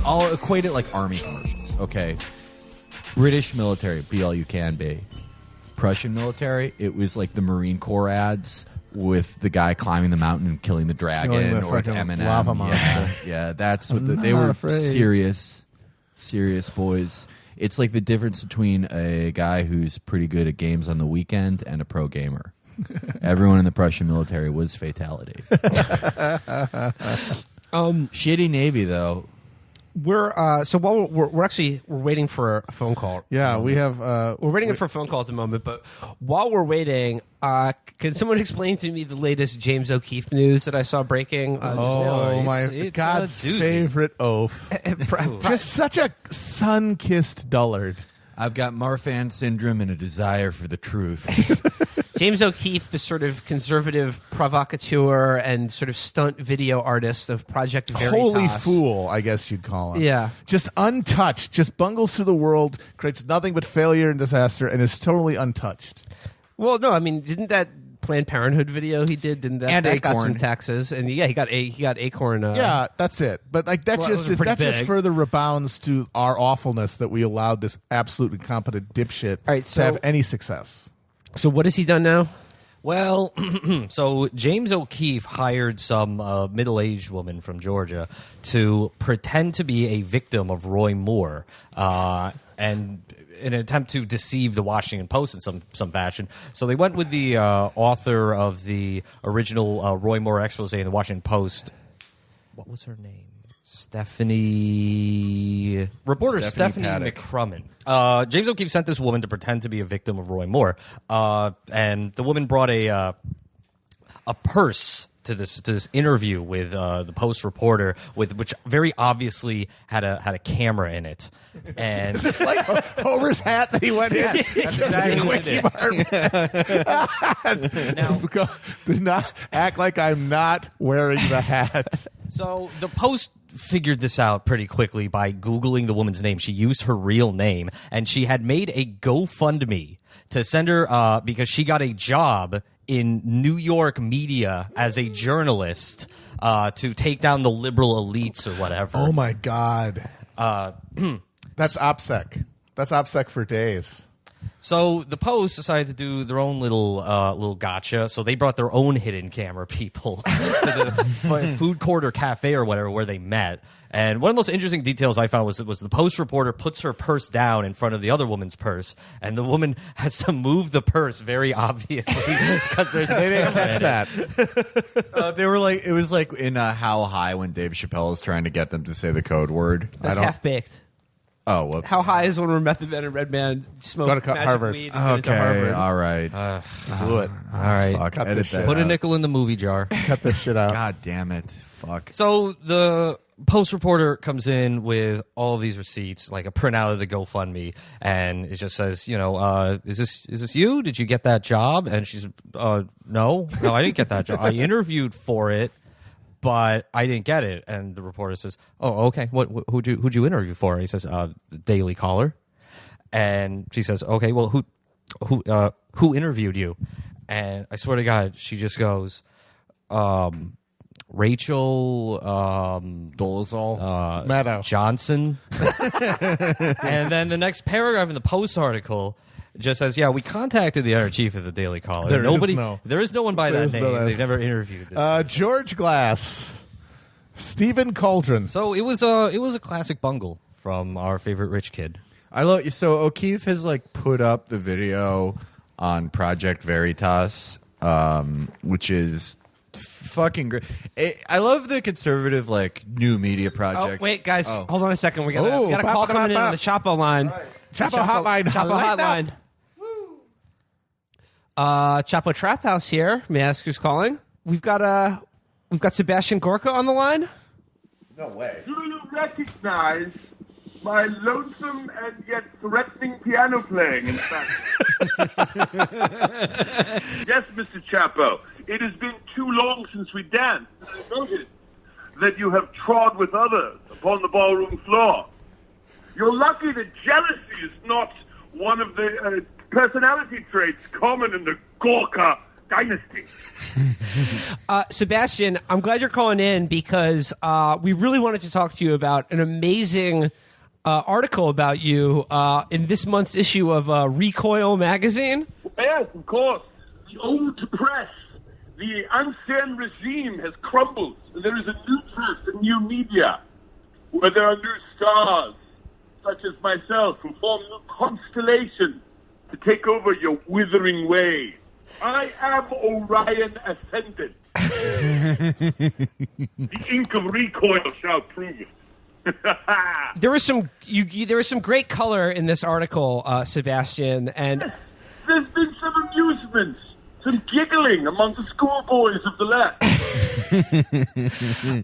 I'll equate it like army commercials. Okay, British military, be all you can be. Prussian military, it was like the Marine Corps ads with the guy climbing the mountain and killing the dragon, the or with Eminem. lava monster. Yeah, that's what they were. Serious boys. It's like the difference between a guy who's pretty good at games on the weekend and a pro gamer. Everyone in the Prussian military was fatality. Shitty Navy, though. We're while we're waiting for a phone call. Yeah, we have. We're waiting for a phone call at the moment, but while we're waiting, can someone explain to me the latest James O'Keefe news that I saw breaking? My God's favorite oaf! Just such a sun-kissed dullard. I've got Marfan syndrome and a desire for the truth. James O'Keefe, the sort of conservative provocateur and sort of stunt video artist of Project Veritas. Holy fool, I guess you'd call him. Yeah. Just untouched, just bungles through the world, creates nothing but failure and disaster, and is totally untouched. Well, no, I mean, didn't that Planned Parenthood video he did, didn't that, and that Acorn. got some taxes? And yeah, he got Acorn. Yeah, that's it. But like that just further rebounds to our awfulness that we allowed this absolute incompetent dipshit to have any success. So what has he done now? Well, so James O'Keefe hired some middle-aged woman from Georgia to pretend to be a victim of Roy Moore, and in an attempt to deceive the Washington Post in some fashion. So they went with the author of the original Roy Moore expose in the Washington Post. What was her name? Reporter Stephanie McCrumman. James O'Keefe sent this woman to pretend to be a victim of Roy Moore, and the woman brought a purse to this interview with the Post reporter, which very obviously had a camera in it. And is this like Homer's hat that he went in? Yes, that's exactly what it is. Now, do not act like I'm not wearing the hat. So the Post figured this out pretty quickly by Googling the woman's name. She used her real name, and she had made a GoFundMe to send her because she got a job in New York media as a journalist to take down the liberal elites or whatever. Oh, my God. That's OPSEC. That's OPSEC for days. So the Post decided to do their own little gotcha. So they brought their own hidden camera people to the food court or cafe or whatever where they met. And one of the most interesting details I found was the Post reporter puts her purse down in front of the other woman's purse, and the woman has to move the purse very obviously because they didn't catch that. They were like, it was like in How High when Dave Chappelle is trying to get them to say the code word. That's Half-Baked. Oh, whoops. How High is when Method Man and Redman smoke magic Harvard. weed and get into Harvard. All right. Blew it. All right. Fuck, Cut edit this that shit. Put a out. nickel in the movie jar. Cut this shit out. God damn it. Fuck. So the Post reporter comes in with all of these receipts, like a printout of the GoFundMe, and it just says, is this you? Did you get that job? And she's, no, I didn't get that job. I interviewed for it, but I didn't get it. And the reporter says, oh, okay. Who'd you interview for? And he says, the Daily Caller. And she says, okay, well, who interviewed you? And I swear to God, she just goes, Rachel Dolezal Maddow Johnson. And then the next paragraph in the Post article just says, yeah, we contacted the editor chief of the Daily Caller. There is no one by that name. They've never interviewed this. George Glass, Stephen Cauldron. So it was a classic bungle from our favorite rich kid. I love. So O'Keefe has like put up the video on Project Veritas, which is fucking great. I love the conservative like new media projects. Oh, wait, guys, hold on a second. We got a call coming in on the Chapo line. Right. Chapo hotline. Chapo hotline. Chapo Trap House here. May I ask who's calling? We've got Sebastian Gorka on the line. No way. Do you recognize my lonesome and yet threatening piano playing, in fact? Yes, Mr. Chapo. It has been too long since we danced. I noticed that you have trod with others upon the ballroom floor. You're lucky that jealousy is not one of the personality traits common in the Gorka dynasty. Sebastian, I'm glad you're calling in because we really wanted to talk to you about an amazing article about you in this month's issue of Recoil magazine. Yes, of course. The old press, the ancien regime has crumbled. There is a new press, a new media, where there are new stars, such as myself, who form new constellations to take over your withering way. I am Orion Ascendant. The ink of Recoil shall prove it. There was some great color in this article, Sebastian, and yes, there's been some amusement, some giggling among the schoolboys of the left.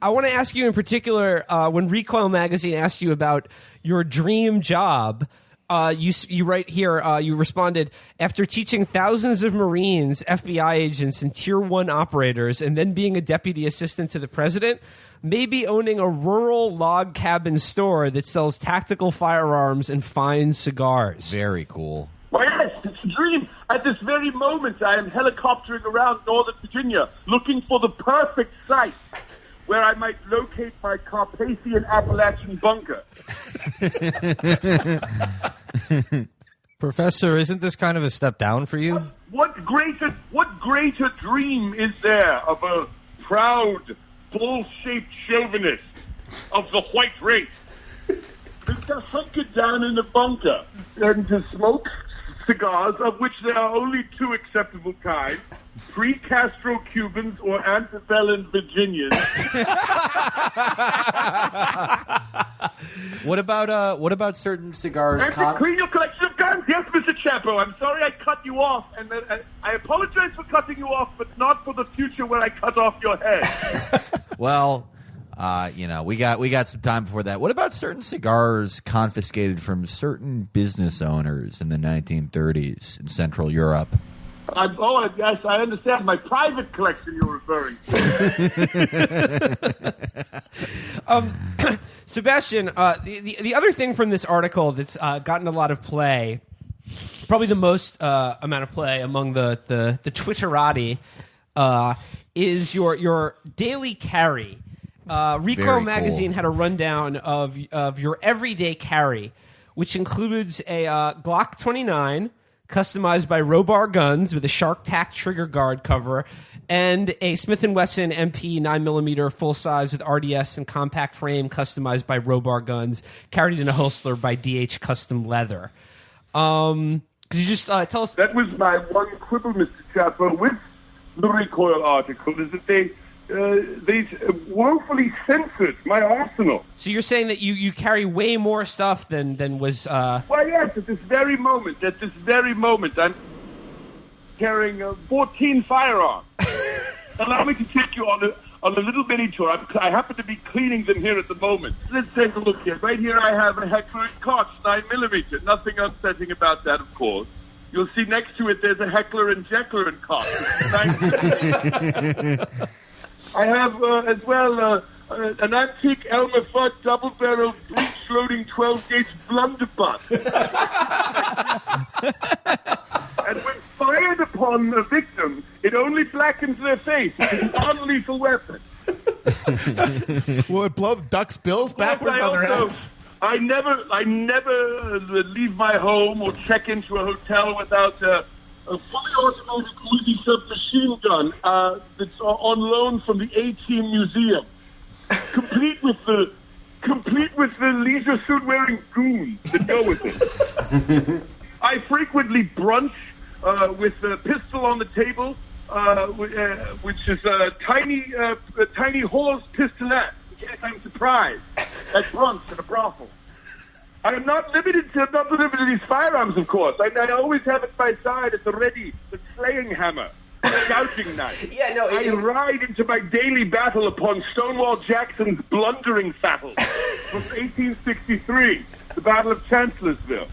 I want to ask you in particular, when Recoil magazine asked you about your dream job, you write here, you responded, after teaching thousands of Marines, FBI agents, and Tier 1 operators, and then being a deputy assistant to the president, maybe owning a rural log cabin store that sells tactical firearms and fine cigars. Very cool. Well, yes, it's a dream. At this very moment, I am helicoptering around Northern Virginia looking for the perfect site where I might locate my Carpathian Appalachian bunker. Professor, isn't this kind of a step down for you? What greater dream is there of a proud, bull-shaped chauvinist of the white race to hunker down in a bunker and to smoke cigars, of which there are only two acceptable kinds: pre-Castro Cubans or antebellum Virginians. What about certain cigars? And to clean your collection of guns. Yes, Mr. Chapo. I'm sorry I cut you off, and I apologize for cutting you off, but not for the future when I cut off your head. Well, we got some time before that. What about certain cigars confiscated from certain business owners in the 1930s in Central Europe? Yes, I understand. My private collection you're referring to. Sebastian, the other thing from this article that's gotten a lot of play, probably the most amount of play among the Twitterati, is your daily carry. Recoil magazine had a rundown of your everyday carry, which includes a Glock 29 customized by Robar Guns with a Shark Tac trigger guard cover, and a Smith & Wesson MP 9mm full size with RDS and compact frame customized by Robar Guns, carried in a holster by DH Custom Leather. Could you just tell us? That was my one quibble, Mr. Chapo, with the Recoil article, is that they woefully censored my arsenal. So you're saying that you carry way more stuff than was... Well, yes, at this very moment, I'm carrying 14 firearms. Allow me to take you on a little mini tour. I happen to be cleaning them here at the moment. Let's take a look here. Right here I have a Heckler & Koch 9mm. Nothing unsettling about that, of course. You'll see next to it there's a Heckler & Jekyll & Koch. I have as well an antique Elmer Fudd double-barrel breech-loading 12-gauge blunderbuss. And when fired upon a victim, it only blackens their face. It's an non-lethal weapon. Will it blow the ducks' bills backwards on their heads? I never leave my home or check into a hotel without a fully automatic Uzi submachine gun that's on loan from the A-Team Museum, complete with the leisure suit wearing goons that go with it. I frequently brunch with a pistol on the table, which is a tiny horse pistolet. Yes, I'm surprised. At brunch at a brothel. I'm not limited to these firearms, of course. I always have at my side at the ready the slaying hammer, the gouging knife. I ride into my daily battle upon Stonewall Jackson's blundering battle from 1863, the Battle of Chancellorsville,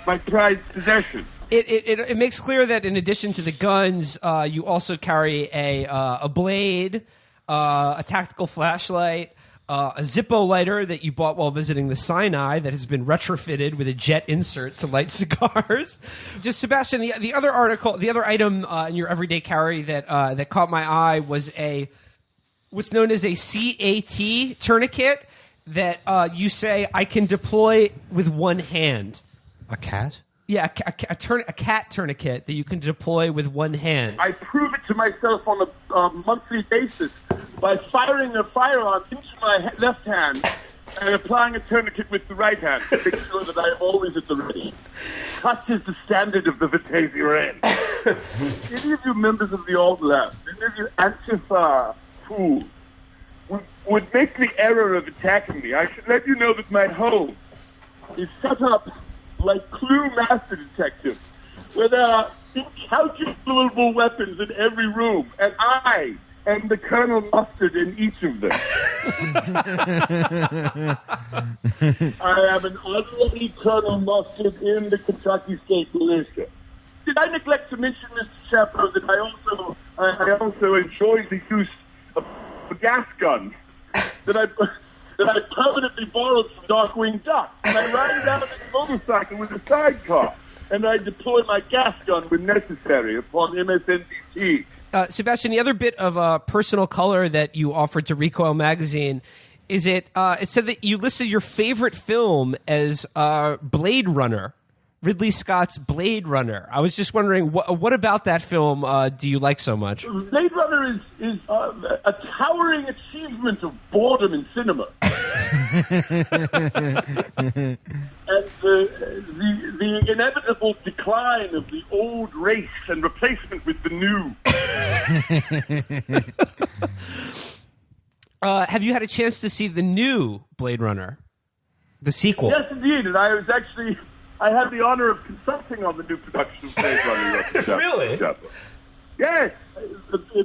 my prized possession. It makes clear that in addition to the guns, you also carry a blade, a tactical flashlight, a Zippo lighter that you bought while visiting the Sinai that has been retrofitted with a jet insert to light cigars. Just Sebastian, the other item in your everyday carry that caught my eye was what's known as a CAT tourniquet that you say I can deploy with one hand. A cat? Yeah, a cat tourniquet that you can deploy with one hand. I prove it to myself on a monthly basis by firing a firearm into my left hand and applying a tourniquet with the right hand to make sure that I am always at the ready. Such is the standard of the Vitesse Reign. Any of you members of the alt left, any of you Antifa fools, would make the error of attacking me. I should let you know that my home is set up like Clue Master Detective, where there are incalculable weapons in every room, and I am the Colonel Mustard in each of them. I am an honorary Colonel Mustard in the Kentucky State Militia. Did I neglect to mention, Mr. Chapo, that I also enjoy the use of gas guns that I permanently borrowed from Darkwing Duck, and I ride down on a motorcycle with a sidecar, and I deploy my gas gun when necessary upon MSNBC. Sebastian, the other bit of personal color that you offered to Recoil magazine is it said that you listed your favorite film as Blade Runner, Ridley Scott's Blade Runner. I was just wondering, what about that film do you like so much? Blade Runner is a towering achievement of boredom in cinema. And the inevitable decline of the old race and replacement with the new. Have you had a chance to see the new Blade Runner, the sequel? Yes, indeed. And I had the honor of consulting on the new production of Blade Runner. Really? Yes.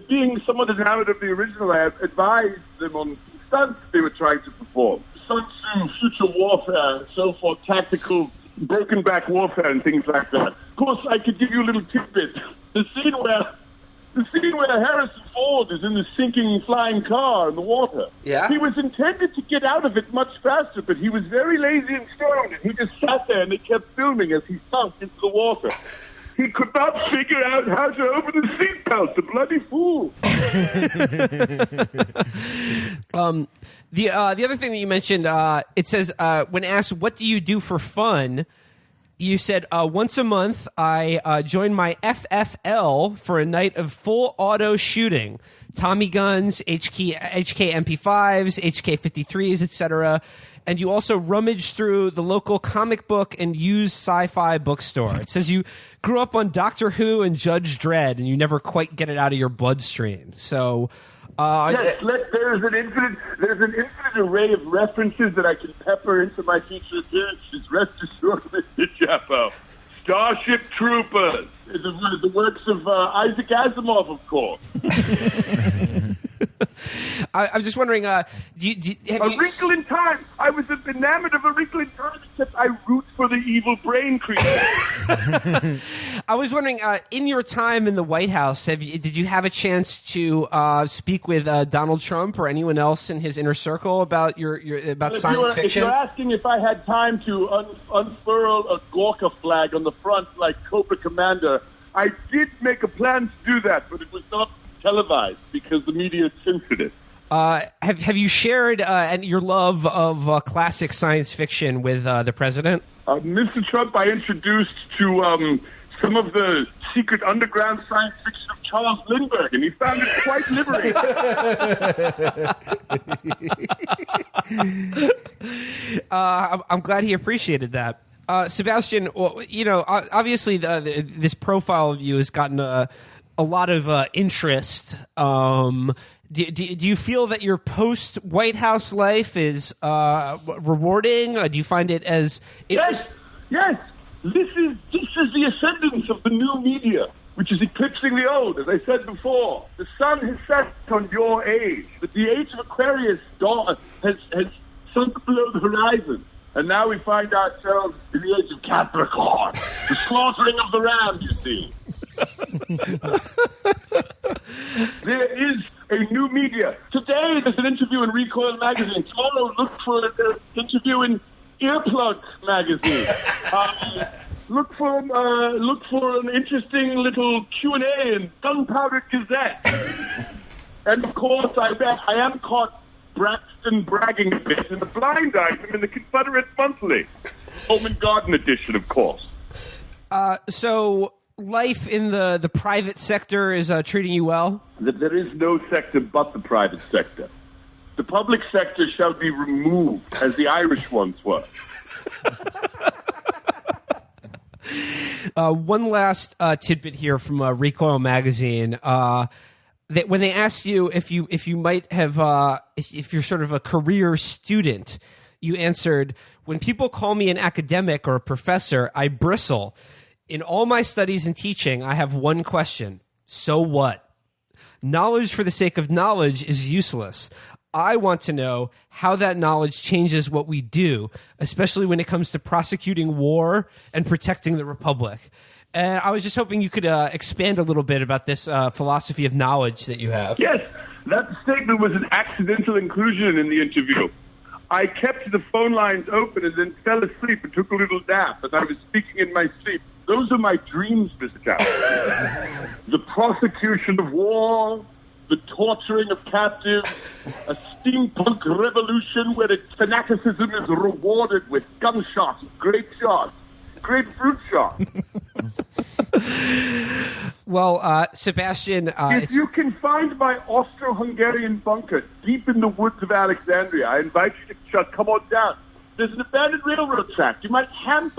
Being somewhat enamored of the original, I advised them on stunts they were trying to perform. Sun Tzu, future warfare, and so forth, tactical, broken back warfare and things like that. Of course, I could give you a little tidbit. The scene where Harrison Ford is in the sinking flying car in the water. Yeah. He was intended to get out of it much faster, but he was very lazy and stoned, and he just sat there and they kept filming as he sunk into the water. He could not figure out how to open the seatbelt, the bloody fool. The other thing that you mentioned, it says, when asked, what do you do for fun? You said, once a month, I join my FFL for a night of full auto shooting. Tommy guns, HK MP5s, HK 53s, etc. And you also rummage through the local comic book and used sci-fi bookstore. It says you grew up on Doctor Who and Judge Dredd, and you never quite get it out of your bloodstream. So, yes, there's an infinite array of references that I can pepper into my future appearances. Rest assured, Mr. Chapo. Starship Troopers, the works of Isaac Asimov, of course. I'm just wondering, Wrinkle in Time. I was enamored of A Wrinkle in Time, except I root for the evil brain creature. I was wondering, in your time in the White House, did you have a chance to speak with Donald Trump or anyone else in his inner circle about about science fiction? If you're asking if I had time to unfurl a Gorka flag on the front like Cobra Commander, I did make a plan to do that, but it was not televised because the media censored it. Have you shared your love of classic science fiction with the president? Mr. Trump, I introduced to some of the secret underground science fiction of Charles Lindbergh, and he found it quite liberating. I'm glad he appreciated that. Sebastian, obviously this profile of you has gotten a lot of interest. Do you feel that your post-White House life is rewarding? Do you find it as interesting? Yes. This is the ascendance of the new media, which is eclipsing the old. As I said before, the sun has set on your age, but the age of Aquarius has sunk below the horizon. And now we find ourselves in the age of Capricorn, the slaughtering of the rams, you see. There is a new media. Today, there's an interview in Recoil magazine. Tomorrow, look for an interview in Earplug magazine. Look for an interesting little Q&A in Gunpowder Gazette. And of course, I am caught Braxton bragging a bit in the blind item in the Confederate Monthly, Home and Garden edition, of course. So life in the private sector is treating you well? There is no sector but the private sector. The public sector shall be removed, as the Irish once were. One last tidbit here from Recoil magazine. That when they asked you if you might have if you're sort of a career student, you answered, "When people call me an academic or a professor, I bristle. In all my studies and teaching, I have one question: so what? Knowledge for the sake of knowledge is useless. I want to know how that knowledge changes what we do, especially when it comes to prosecuting war and protecting the Republic." And I was just hoping you could expand a little bit about this philosophy of knowledge that you have. Yes, that statement was an accidental inclusion in the interview. I kept the phone lines open and then fell asleep and took a little nap, and I was speaking in my sleep. Those are my dreams, Mr. Chapo. The prosecution of war, the torturing of captives, a steampunk revolution where its fanaticism is rewarded with gunshots, grapeshot. Well, Sebastian... if you can find my Austro-Hungarian bunker deep in the woods of Alexandria, I invite you to come on down. There's an abandoned railroad track. You might hand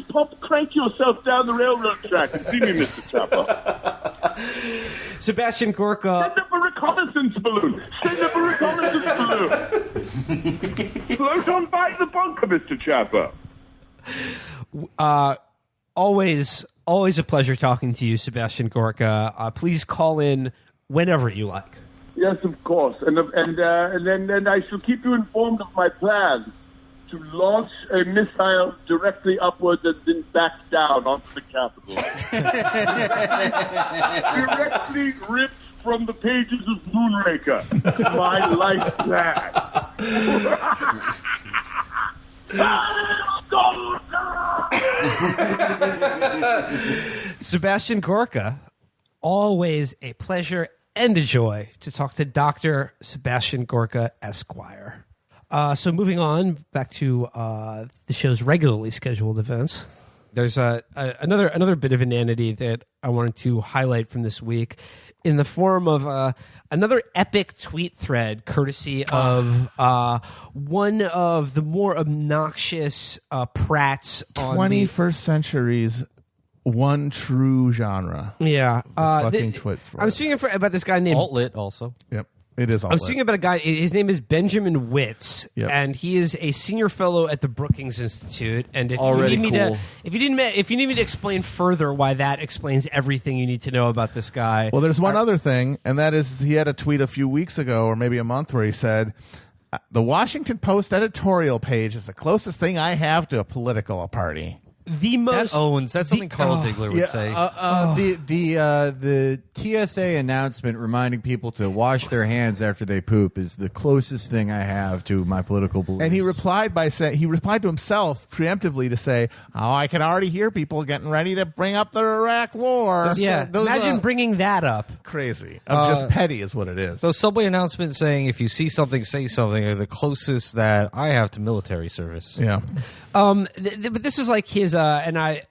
pop crank yourself down the railroad track and see me, Mr. Chapo. Sebastian Gorka. Send up a reconnaissance balloon. Float on by the bunker, Mr. Chapo. Always a pleasure talking to you, Sebastian Gorka. Please call in whenever you like. Yes, of course. And then I shall keep you informed of my plans to launch a missile directly upwards and then back down onto the Capitol. Directly ripped from the pages of Moonraker. My life plan. Sebastian Gorka, always a pleasure and a joy to talk to Dr. Sebastian Gorka, Esquire. So moving on back to the show's regularly scheduled events. There's another bit of inanity that I wanted to highlight from this week in the form of another epic tweet thread courtesy of one of the more obnoxious prats on 21st century's one true genre. Yeah. Fucking twits. I'm speaking about this guy named... Alt-lit also. Yep. It is all. I'm speaking about a guy. His name is Benjamin Wittes, and he is a senior fellow at the Brookings Institute. And if you need me to explain further why that explains everything you need to know about this guy. Well, there's one other thing, and that is he had a tweet a few weeks ago, or maybe a month, where he said, "The Washington Post editorial page is the closest thing I have to a political party." That's something Carl Diggler would say. The TSA announcement reminding people to wash their hands after they poop is the closest thing I have to my political beliefs. And he replied to himself preemptively to say, "Oh, I can already hear people getting ready to bring up the Iraq War." Imagine bringing that up. Crazy. Just petty is what it is. Those subway announcements saying if you see something, say something are the closest that I have to military service. Yeah. But this is like his, this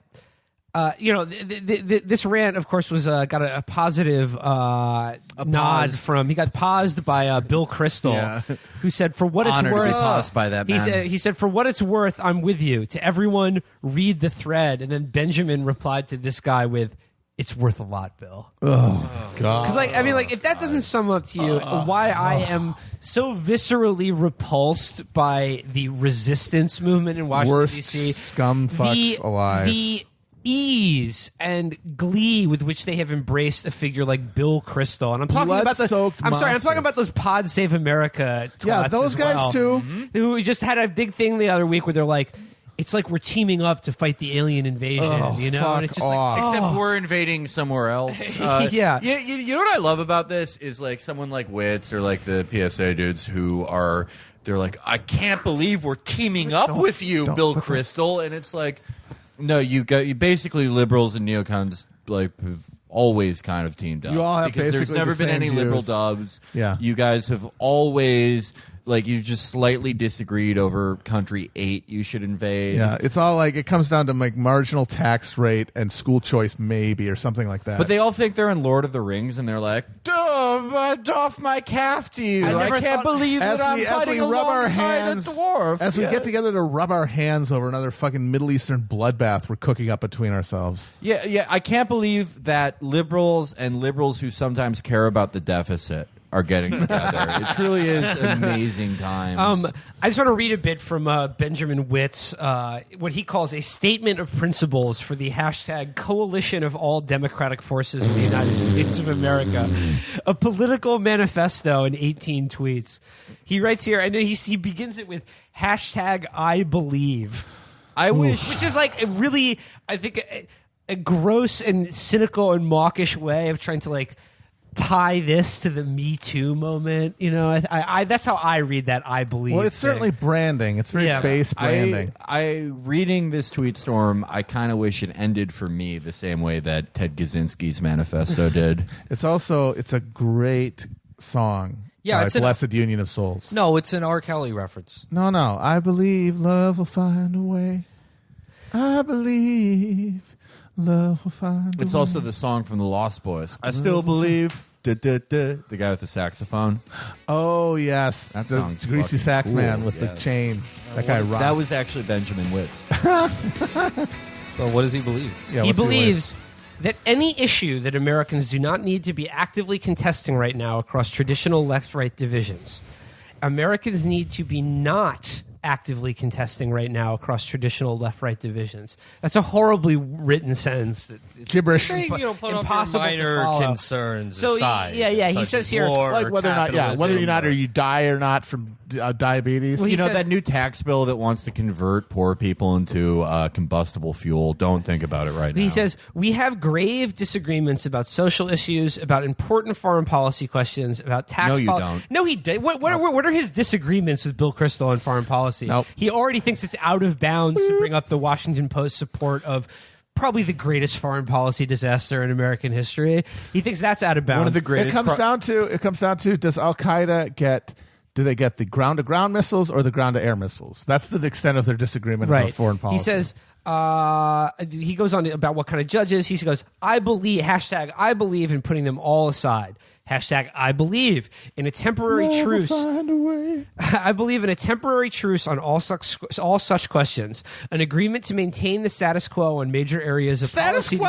rant, of course, was got a positive nod from. He got paused by Bill Kristol, who said, "For what it's worth," paused by that man. He said, "For what it's worth, I'm with you." To everyone, read the thread, and then Benjamin replied to this guy with, "It's worth a lot, Bill." Oh God! Because if that doesn't sum up to you why I am so viscerally repulsed by the resistance movement in Washington D.C., scum fucks alive. The ease and glee with which they have embraced a figure like Bill Kristol, and I'm talking about those Pod Save America twats those as guys well, too, who just had a big thing the other week where they're like, it's like we're teaming up to fight the alien invasion, you know? And it's just like, except we're invading somewhere else. Yeah. You know what I love about this is like someone like Wittes or like the PSA dudes who are, they're like, I can't believe we're teaming up with you, Bill Kristol. And it's like, no, you basically liberals and neocons like have always kind of teamed up. You all have because there's basically never the been same any views. liberal doves. Yeah. You guys have always like you just slightly disagreed over country 8 you should invade. Yeah, it's all like it comes down to like marginal tax rate and school choice maybe or something like that. But they all think they're in Lord of the Rings, and they're like, "Duh, I doff my calf to you. I never can't thought- believe that I'm fighting alongside a dwarf." As we get together to rub our hands over another fucking Middle Eastern bloodbath we're cooking up between ourselves. Yeah, I can't believe that liberals and liberals who sometimes care about the deficit are getting together. It truly is amazing times. I just want to read a bit from Benjamin Wittes, what he calls a statement of principles for the hashtag coalition of all democratic forces in the United States of America, a political manifesto in 18 tweets. He writes here, and he begins it with hashtag I believe. I wish... Which is like a really, I think, a gross and cynical and mawkish way of trying to like tie this to the Me Too moment. You know, I that's how I read that I believe. Well, it's certainly branding. It's very base branding. I reading this tweet storm, I kind of wish it ended for me the same way that Ted Kaczynski's manifesto did. It's a great song. Yeah, it's Blessed Union of Souls. No, it's an R. Kelly reference. No. I believe love will find a way. I believe love will find a way. It's also the song from the Lost Boys. I still believe. The guy with the saxophone. Oh yes, That the song's greasy fucking sax cool. man with the Yes. chain. That guy rocks. That was actually Benjamin Wittes. So what does he believe? Yeah, He what's the believes that any issue that Americans do not need to be actively contesting right now across traditional left-right divisions, Americans need to be not actively contesting right now across traditional left-right divisions. That's a horribly written sentence. That it's Gibberish. Saying, put off your impossible to minor follow. concerns So aside. he such says as here, war, like whether or not you die or not from diabetes. Well, You know, says- that new tax bill that wants to convert poor people into combustible fuel, don't think about it right now. He says, we have grave disagreements about social issues, about important foreign policy questions, about tax No, you policy. don't. No, he did. What are his disagreements with Bill Kristol on foreign policy? Nope. He already thinks it's out of bounds to bring up the Washington Post support of probably the greatest foreign policy disaster in American history. He thinks that's out of bounds. One of the It greatest... comes down to does Al Qaeda do they get the ground to ground missiles or the ground to air missiles? That's the extent of their disagreement about foreign policy. He says, he goes on about what kind of judges. He goes, I believe in putting them all aside. Hashtag I believe in a temporary truce. Find a way. I believe in a temporary truce on all such questions. An agreement to maintain the status quo on major areas of Status policy quo.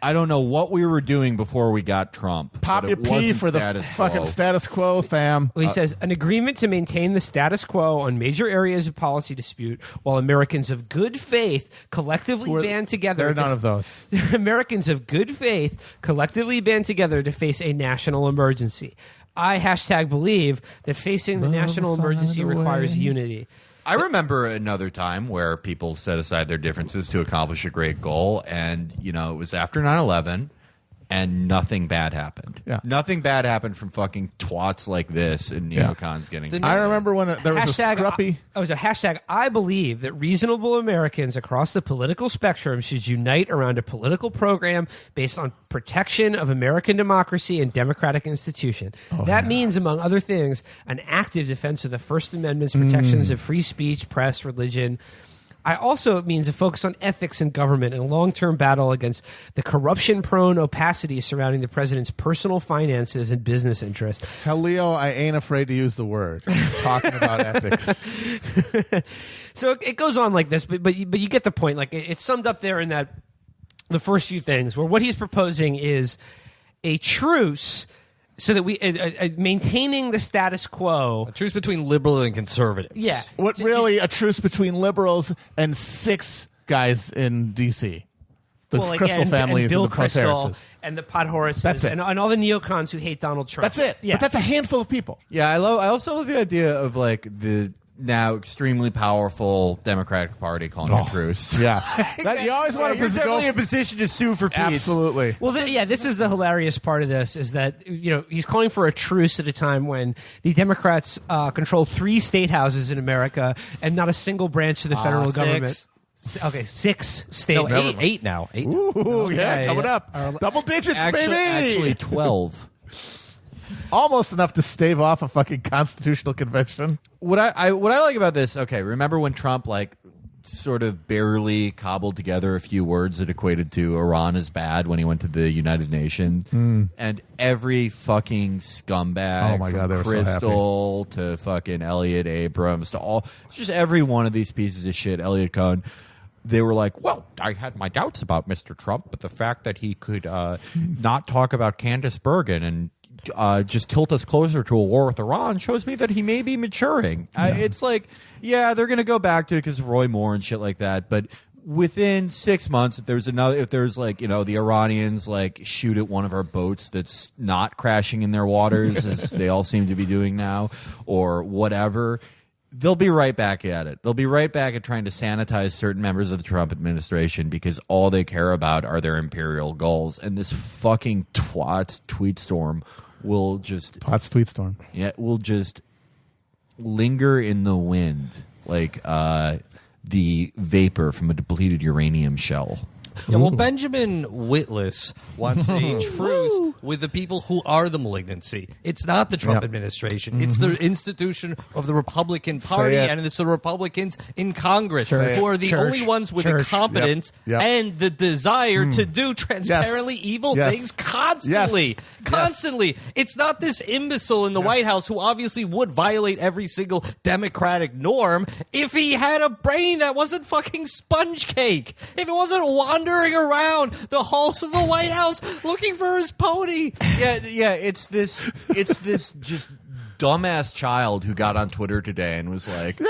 I don't know what we were doing before we got Trump. Pop but your it pee wasn't for the status fucking quo. status quo, fam. Well, he says an agreement to maintain the status quo on major areas of policy dispute, while Americans of good faith collectively band together. There are none of those. Americans of good faith collectively band together to face a national emergency. I believe that facing the national emergency requires unity. I remember another time where people set aside their differences to accomplish a great goal, and it was after 9/11, and nothing bad happened. Yeah. Nothing bad happened from fucking twats like this and neocons getting. I remember when there was a scruppy. So hashtag I believe that reasonable Americans across the political spectrum should unite around a political program based on protection of American democracy and democratic institution. That means, among other things, an active defense of the First Amendment's protections of free speech, press, religion. It means a focus on ethics in government and a long-term battle against the corruption-prone opacity surrounding the president's personal finances and business interests. Hell, Leo, I ain't afraid to use the word. Talking about ethics. So it goes on like this, but you get the point. Like it's summed up there in that the first few things, where what he's proposing is a truce. So that we maintaining the status quo. A truce between liberal and conservative. Yeah. What really a truce between liberals and 6 guys in D.C. The Kristol family and is Bill in the Kristol Harrises. and the Pot Horses. That's it. And all the neocons who hate Donald Trump. That's it. Yeah. But that's a handful of people. Yeah, I also love the idea of like the now extremely powerful Democratic Party calling it truce. Yeah, you always want to You're go definitely in a position to sue for peace. Absolutely. Well, this is the hilarious part of this is that he's calling for a truce at a time when the Democrats control 3 state houses in America and not a single branch of the federal government. Okay, 6 states. No, 8 now. 8. Ooh, yeah, Okay. coming up. Double digits, baby. Actually 12. Almost enough to stave off a fucking constitutional convention. What I like about this, okay, remember when Trump sort of barely cobbled together a few words that equated to Iran is bad when he went to the United Nations, and every fucking scumbag, Oh my God, they were so Crystal to fucking Elliot Abrams to just every one of these pieces of shit, Elliot Cohn, they were like, well, I had my doubts about Mr. Trump, but the fact that he could not talk about Candace Bergen and just tilt us closer to a war with Iran shows me that he may be maturing. It's like, yeah, they're going to go back to it because of Roy Moore and shit like that. But within 6 months, if there's the Iranians shoot at one of our boats that's not crashing in their waters, as they all seem to be doing now, or whatever, they'll be right back at it. They'll be right back at trying to sanitize certain members of the Trump administration because all they care about are their imperial goals. And this fucking twat's tweet storm will just Potts tweet storm. Yeah, will just linger in the wind like the vapor from a depleted uranium shell. Yeah, well, Benjamin Wittes wants a truce with the people who are the malignancy. It's not the Trump administration. It's the institution of the Republican Party, and it's the Republicans in Congress who are the only ones with the competence and the desire to do transparently evil things constantly. Constantly. It's not this imbecile in the White House who obviously would violate every single democratic norm if he had a brain that wasn't fucking sponge cake. If it wasn't wandering around the halls of the White House looking for his pony. Yeah, it's this just dumbass child who got on Twitter today and was like,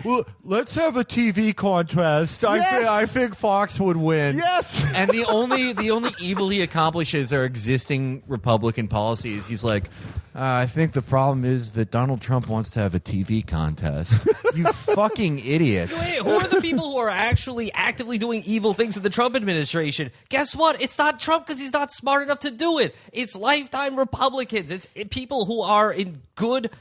well, let's have a TV contest. I think Fox would win. Yes. And the only evil he accomplishes are existing Republican policies. He's like, I think the problem is that Donald Trump wants to have a TV contest. You fucking idiot. Wait, who are the people who are actually actively doing evil things in the Trump administration? Guess what? It's not Trump because he's not smart enough to do it. It's lifetime Republicans. It's people who are in good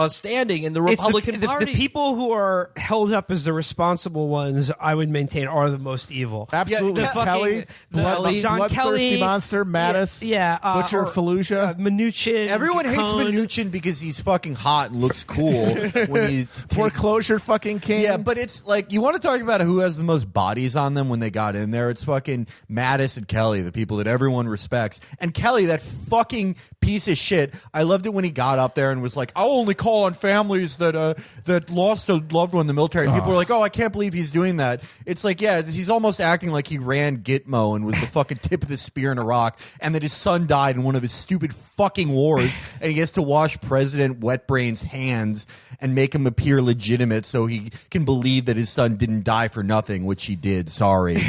standing in the Republican Party. The people who are held up as the responsible ones, I would maintain, are the most evil. Absolutely. Kelly, John Kelly, Bloodthirsty Monster, Mattis, Butcher, Fallujah. Mnuchin. Everyone hates Mnuchin because he's fucking hot and looks cool. When he Foreclosure fucking king. Yeah, but it's like, you want to talk about who has the most bodies on them when they got in there? It's fucking Mattis and Kelly, the people that everyone respects. And Kelly, that fucking piece of shit. I loved it when he got up there and was like, I'll only call on families that lost a loved one in the military. And people were like, oh, I can't believe he's doing that. It's like, yeah, he's almost acting like he ran Gitmo and was the fucking tip of the spear in Iraq, and that his son died in one of his stupid fucking wars, and he has to wash President Wetbrain's hands and make him appear legitimate so he can believe that his son didn't die for nothing, which he did. Sorry.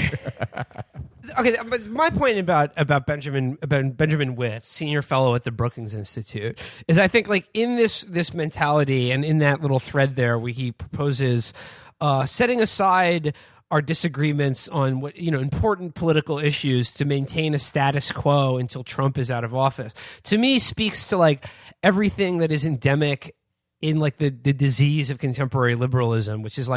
Okay, but my point about Benjamin Wittes, senior fellow at the Brookings Institute, is I think in this mentality and in that little thread there where he proposes setting aside our disagreements on what important political issues to maintain a status quo until Trump is out of office, to me speaks to everything that is endemic in the disease of contemporary liberalism, which is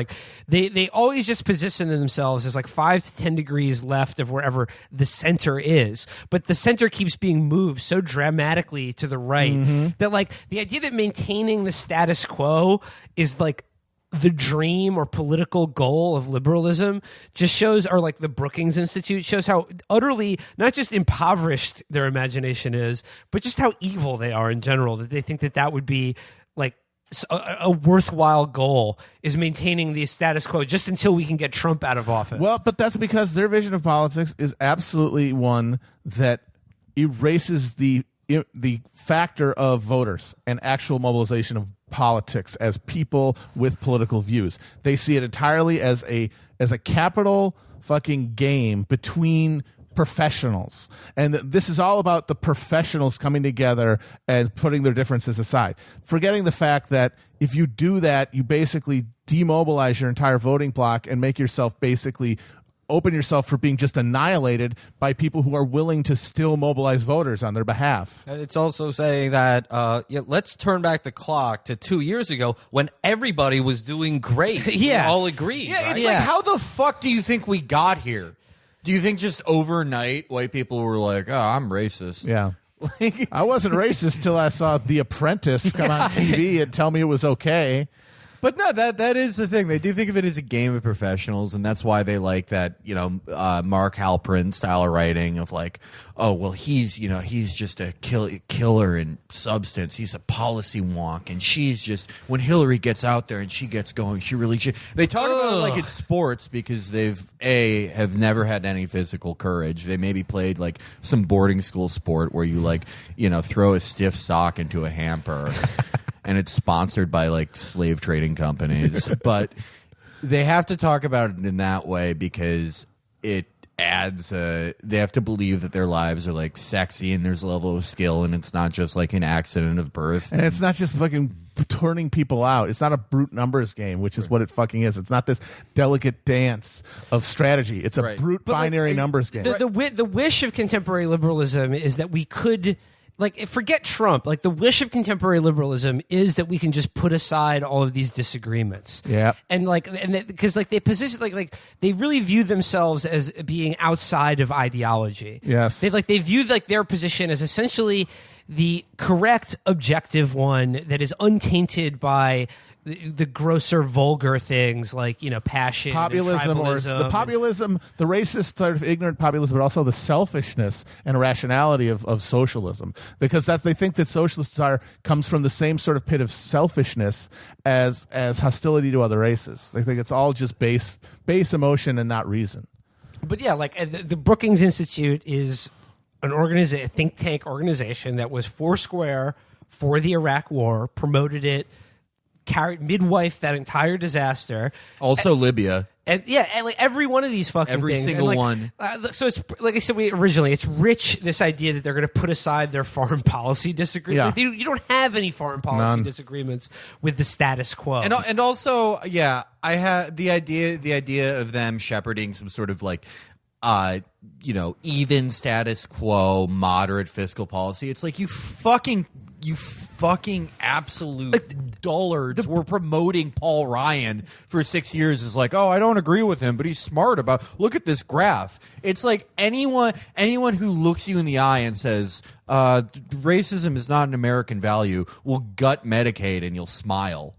they always just position themselves as 5 to 10 degrees left of wherever the center is, but the center keeps being moved so dramatically to the right that the idea that maintaining the status quo is the dream or political goal of liberalism just shows, or the Brookings Institute shows, how utterly not just impoverished their imagination is, but just how evil they are in general, that they think that would be a worthwhile goal, is maintaining the status quo just until we can get Trump out of office. Well, but that's because their vision of politics is absolutely one that erases the factor of voters and actual mobilization of politics as people with political views. They see it entirely as a capital fucking game between professionals, and this is all about the professionals coming together and putting their differences aside, forgetting the fact that if you do that, you basically demobilize your entire voting bloc and make yourself basically open yourself for being just annihilated by people who are willing to still mobilize voters on their behalf. And it's also saying that let's turn back the clock to 2 years ago when everybody was doing great. Yeah. We all agreed. Yeah, right? it's like, how the fuck do you think we got here? Do you think just overnight white people were like, oh, I'm racist? Yeah. I wasn't racist till I saw The Apprentice come on TV and tell me it was okay. But no, that is the thing. They do think of it as a game of professionals, and that's why they like that, Mark Halperin style of writing of like, oh, well, he's just a killer in substance. He's a policy wonk, and she's just, when Hillary gets out there and she gets going, she really should. They talk about it like it's sports because have never had any physical courage. They maybe played like some boarding school sport where you throw a stiff sock into a hamper. And it's sponsored by like slave trading companies, but they have to talk about it in that way because it adds. They have to believe that their lives are like sexy and there's a level of skill, and it's not just like an accident of birth. And it's not just fucking turning people out. It's not a brute numbers game, which is what it fucking is. It's not this delicate dance of strategy. It's a brute binary numbers game. The wish of contemporary liberalism is that we could. Like, forget Trump. Like, the wish of contemporary liberalism is that we can just put aside all of these disagreements. Yeah. And because they position like they really view themselves as being outside of ideology. Yes. They view their position as essentially the correct, objective one that is untainted by the grosser, vulgar things like passion, populism, or the populism, the racist sort of ignorant populism, but also the selfishness and irrationality of socialism, because they think that socialist desire comes from the same sort of pit of selfishness as hostility to other races. They think it's all just base emotion and not reason. But yeah, the Brookings Institute is a think tank organization that was foursquare for the Iraq War, promoted it, midwife that entire disaster. Also Libya. And like every one of these fucking every things. Single one. So it's like I said originally, it's rich, this idea that they're going to put aside their foreign policy disagreements. Yeah. You don't have any foreign policy disagreements with the status quo. And also, I had the idea of them shepherding some sort of like even status quo, moderate fiscal policy. It's like you fucking absolute dullards were promoting Paul Ryan for 6 years is like, oh, I don't agree with him, but he's smart about, look at this graph. It's like anyone who looks you in the eye and says racism is not an American value will gut Medicaid and you'll smile.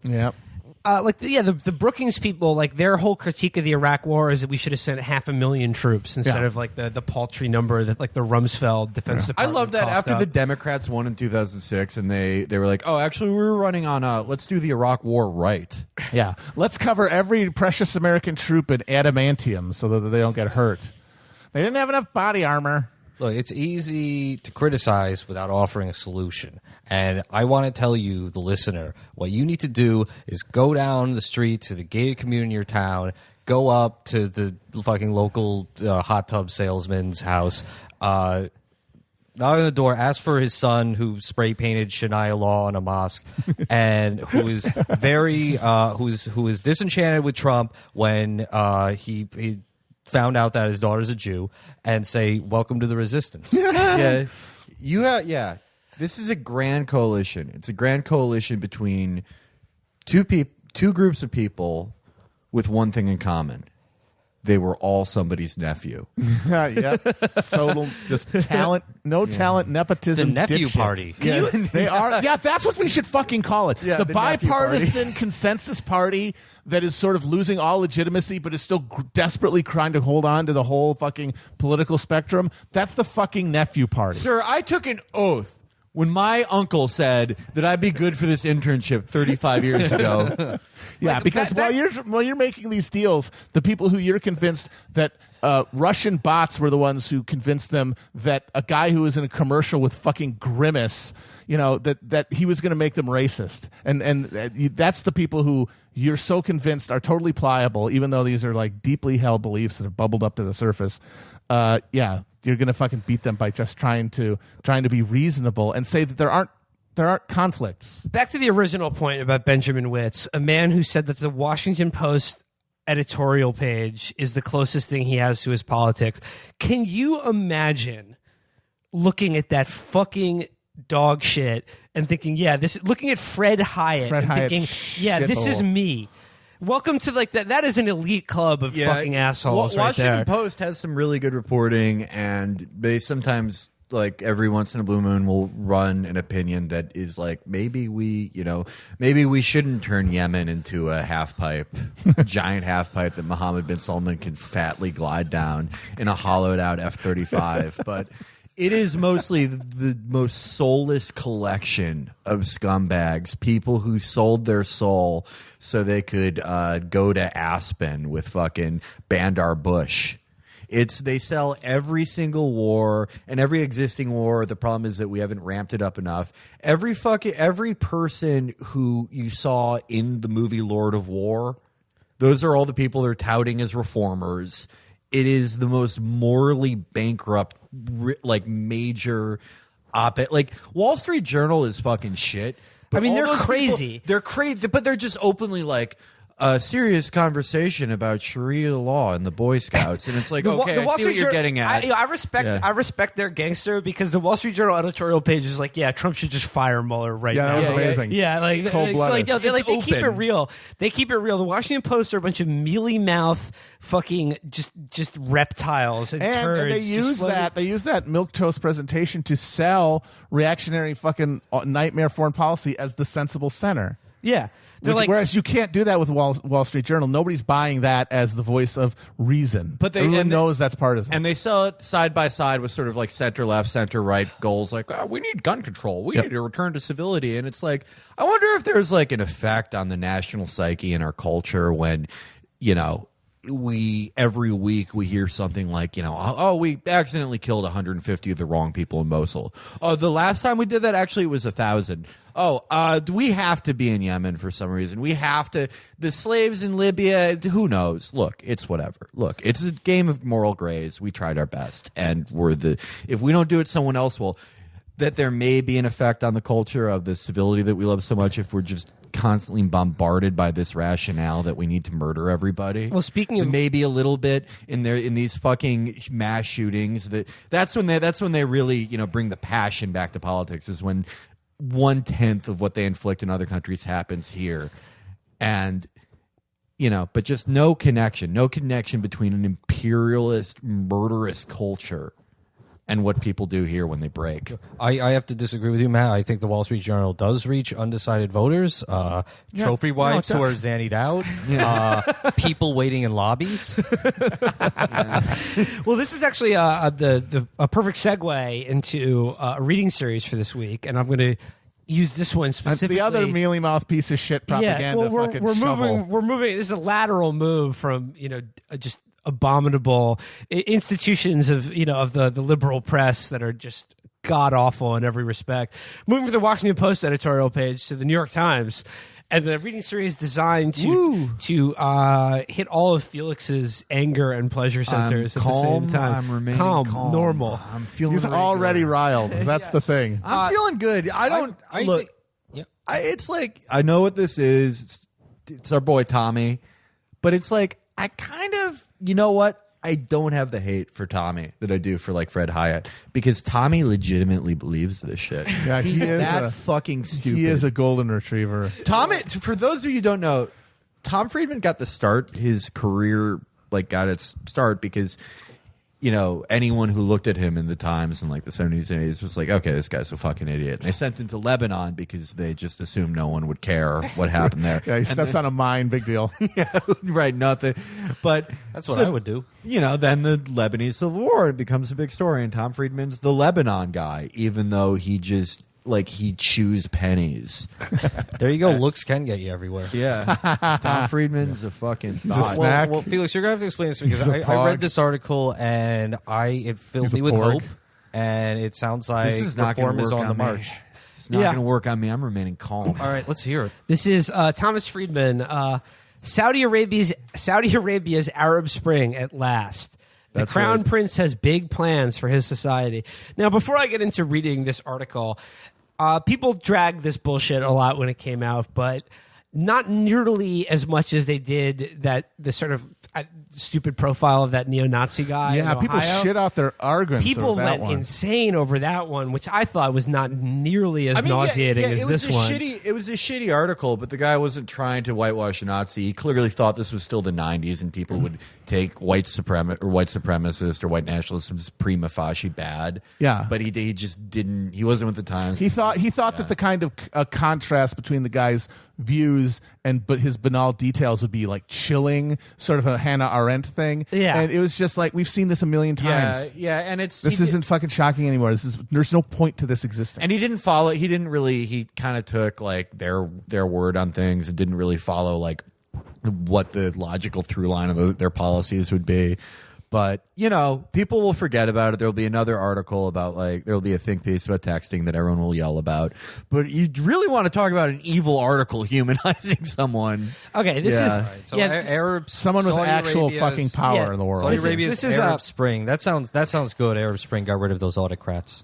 Yep. The Brookings people, like their whole critique of the Iraq War is that we should have sent 500,000 troops instead of like the paltry number that like the Rumsfeld Defense Department. I love that after the Democrats won in 2006 and they were like, oh, actually we were running on let's do the Iraq War right. Yeah, let's cover every precious American troop in adamantium so that they don't get hurt. They didn't have enough body armor. Look, it's easy to criticize without offering a solution. And I want to tell you, the listener, what you need to do is go down the street to the gated community in your town, go up to the fucking local hot tub salesman's house, knock on the door, ask for his son who spray painted Shania Law on a mosque, and who is who is disenchanted with Trump when he found out that his daughter's a Jew, and say, welcome to the resistance. This is a grand coalition. It's a grand coalition between two groups of people with one thing in common. They were all somebody's nephew. So just talent, talent, nepotism. The nephew dipshits. party. Yeah, they are. Yeah, that's what we should fucking call it. Yeah, the the nephew bipartisan consensus party that is sort of losing all legitimacy, but is still desperately trying to hold on to the whole fucking political spectrum. That's the fucking nephew party. Sir, I took an oath when my uncle said that I'd be good for this internship 35 years ago. Yeah, because while you're making these deals, the people who you're convinced that Russian bots were the ones who convinced them that a guy who was in a commercial with fucking Grimace, that he was going to make them racist, and that's the people who you're so convinced are totally pliable, even though these are like deeply held beliefs that have bubbled up to the surface. You're going to fucking beat them by just trying to be reasonable and say that there aren't There are conflicts. Back to the original point about Benjamin Wittes, a man who said that the Washington Post editorial page is the closest thing he has to his politics. Can you imagine looking at that fucking dog shit and thinking, looking at Fred Hyatt and thinking, this is me. Welcome to that is an elite club of fucking assholes right there. Washington Post has some really good reporting, and they sometimes, like, every once in a blue moon will run an opinion that is like, maybe we shouldn't turn Yemen into a half pipe, giant half pipe that Mohammed bin Salman can fatly glide down in a hollowed out F-35. But it is mostly the most soulless collection of scumbags, people who sold their soul so they could go to Aspen with fucking Bandar Bush. They sell every single war and every existing war. The problem is that we haven't ramped it up enough. Every person who you saw in the movie Lord of War, those are all the people they're touting as reformers. It is the most morally bankrupt, like, major op-ed. Like, Wall Street Journal is fucking shit. I mean, they're crazy. They're crazy, but they're just openly like, a serious conversation about Sharia law and the Boy Scouts, and it's like, the I see what you're getting at. I respect their gangster, because the Wall Street Journal editorial page is like, Trump should just fire Mueller right now. That was amazing. Cold-blooded. They keep it real. They keep it real. The Washington Post are a bunch of mealy mouth, fucking just reptiles and turds. And they use that milquetoast presentation to sell reactionary fucking nightmare foreign policy as the sensible center. Yeah. Whereas you can't do that with Wall Street Journal. Nobody's buying that as the voice of reason. But everyone knows that's partisan. And they sell it side by side with sort of like center-left, center-right goals. Like, we need gun control. We need to return to civility. And it's like, I wonder if there's like an effect on the national psyche in our culture when, every week we hear something like, we accidentally killed 150 of the wrong people in Mosul. Oh, the last time we did that, actually, it was 1,000. We have to be in Yemen for some reason. We have to. The slaves in Libya, who knows? Look, it's whatever. Look, it's a game of moral grays. We tried our best, and if we don't do it, someone else will. That there may be an effect on the culture of the civility that we love so much if we're just constantly bombarded by this rationale that we need to murder everybody. Well, speaking of maybe a little bit in these fucking mass shootings, that's when they really bring the passion back to politics, is when 1/10 of what they inflict in other countries happens here. And but just no connection between an imperialist murderous culture and what people do here when they break. I have to disagree with you, Matt. I think the Wall Street Journal does reach undecided voters, trophy wives who are zannied out, people waiting in lobbies. Well, this is actually a perfect segue into a reading series for this week, and I'm going to use this one specifically. The other mealy mouth piece of shit propaganda. We're moving. This is a lateral move from just abominable institutions of the liberal press that are just god awful in every respect. Moving from the Washington Post editorial page to the New York Times, and the reading series designed to hit all of Felix's anger and pleasure centers at the same time. I'm remaining calm, normal. I'm feeling. He's already riled. That's the thing. I'm feeling good. It's like, I know what this is. It's our boy Tommy, but it's like, I kind of, you know what? I don't have the hate for Tommy that I do for like Fred Hyatt, because Tommy legitimately believes this shit. Yeah, he's that fucking stupid. He is a golden retriever. Tommy, for those of you who don't know, Tom Friedman got his career got its start because anyone who looked at him in the Times in like the 70s and 80s was like, okay, this guy's a fucking idiot. And they sent him to Lebanon because they just assumed no one would care what happened there. Yeah, he steps on a mine, big deal. Yeah, right, nothing. But that's what I would do. Then the Lebanese Civil War, it becomes a big story, and Tom Friedman's the Lebanon guy, even though he just he chews pennies. There you go. Looks can get you everywhere. Yeah. Tom Friedman's a fucking thought. Well, Felix, you're going to have to explain this to me, because I read this article and it filled me with hope, and it sounds like reform is on the march. It's not going to work on me. I'm remaining calm. All right, let's hear it. This is Thomas Friedman. Saudi Arabia's Arab Spring at last. The Crown Prince has big plans for his society. Now, before I get into reading this article, People dragged this bullshit a lot when it came out, but not nearly as much as they did the sort of stupid profile of that neo-Nazi guy. Yeah, in people Ohio. shit out their arguments. People over that went one. insane over that one, which I thought was not nearly as nauseating as this one. It was a shitty article, but the guy wasn't trying to whitewash a Nazi. He clearly thought this was still the 90s and people would take white supremacist or white nationalism as prima facie bad. Yeah. But he just didn't. He wasn't with the times. He thought that the kind of contrast between the guy's views but his banal details would be like chilling, sort of a Hannah Arendt thing. Yeah. And it was just like, we've seen this a million times. Yeah, and This isn't fucking shocking anymore. There's no point to this existing. And he didn't follow. He kind of took like their word on things and didn't really follow like what the logical through line of their policies would be. But, people will forget about it. There'll be another article about there'll be a think piece about texting that everyone will yell about. But you really want to talk about an evil article humanizing someone. Okay, this is So Arabs, Someone with Saudi actual Arabia's- fucking power yeah. in the world. Saudi This is- Arabia's this is, Arab Spring. That sounds good. Arab Spring got rid of those autocrats.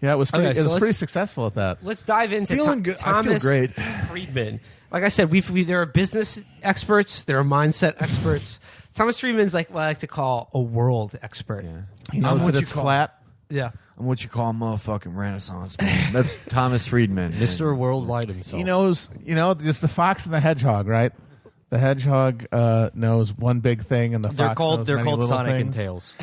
Yeah, it was pretty, Okay, so pretty let's- successful at that. Let's dive into Feeling good. I feel Thomas great. Friedman. Like I said, there are business experts, there are mindset experts. Thomas Friedman's like what I like to call a world expert. He knows that it's flat. Yeah. I'm what you call a motherfucking Renaissance man. That's Thomas Friedman. Mr. Worldwide himself. He knows, there's the fox and the hedgehog, right? The hedgehog knows one big thing, and the They're fox called knows many little Sonic things. and Tails.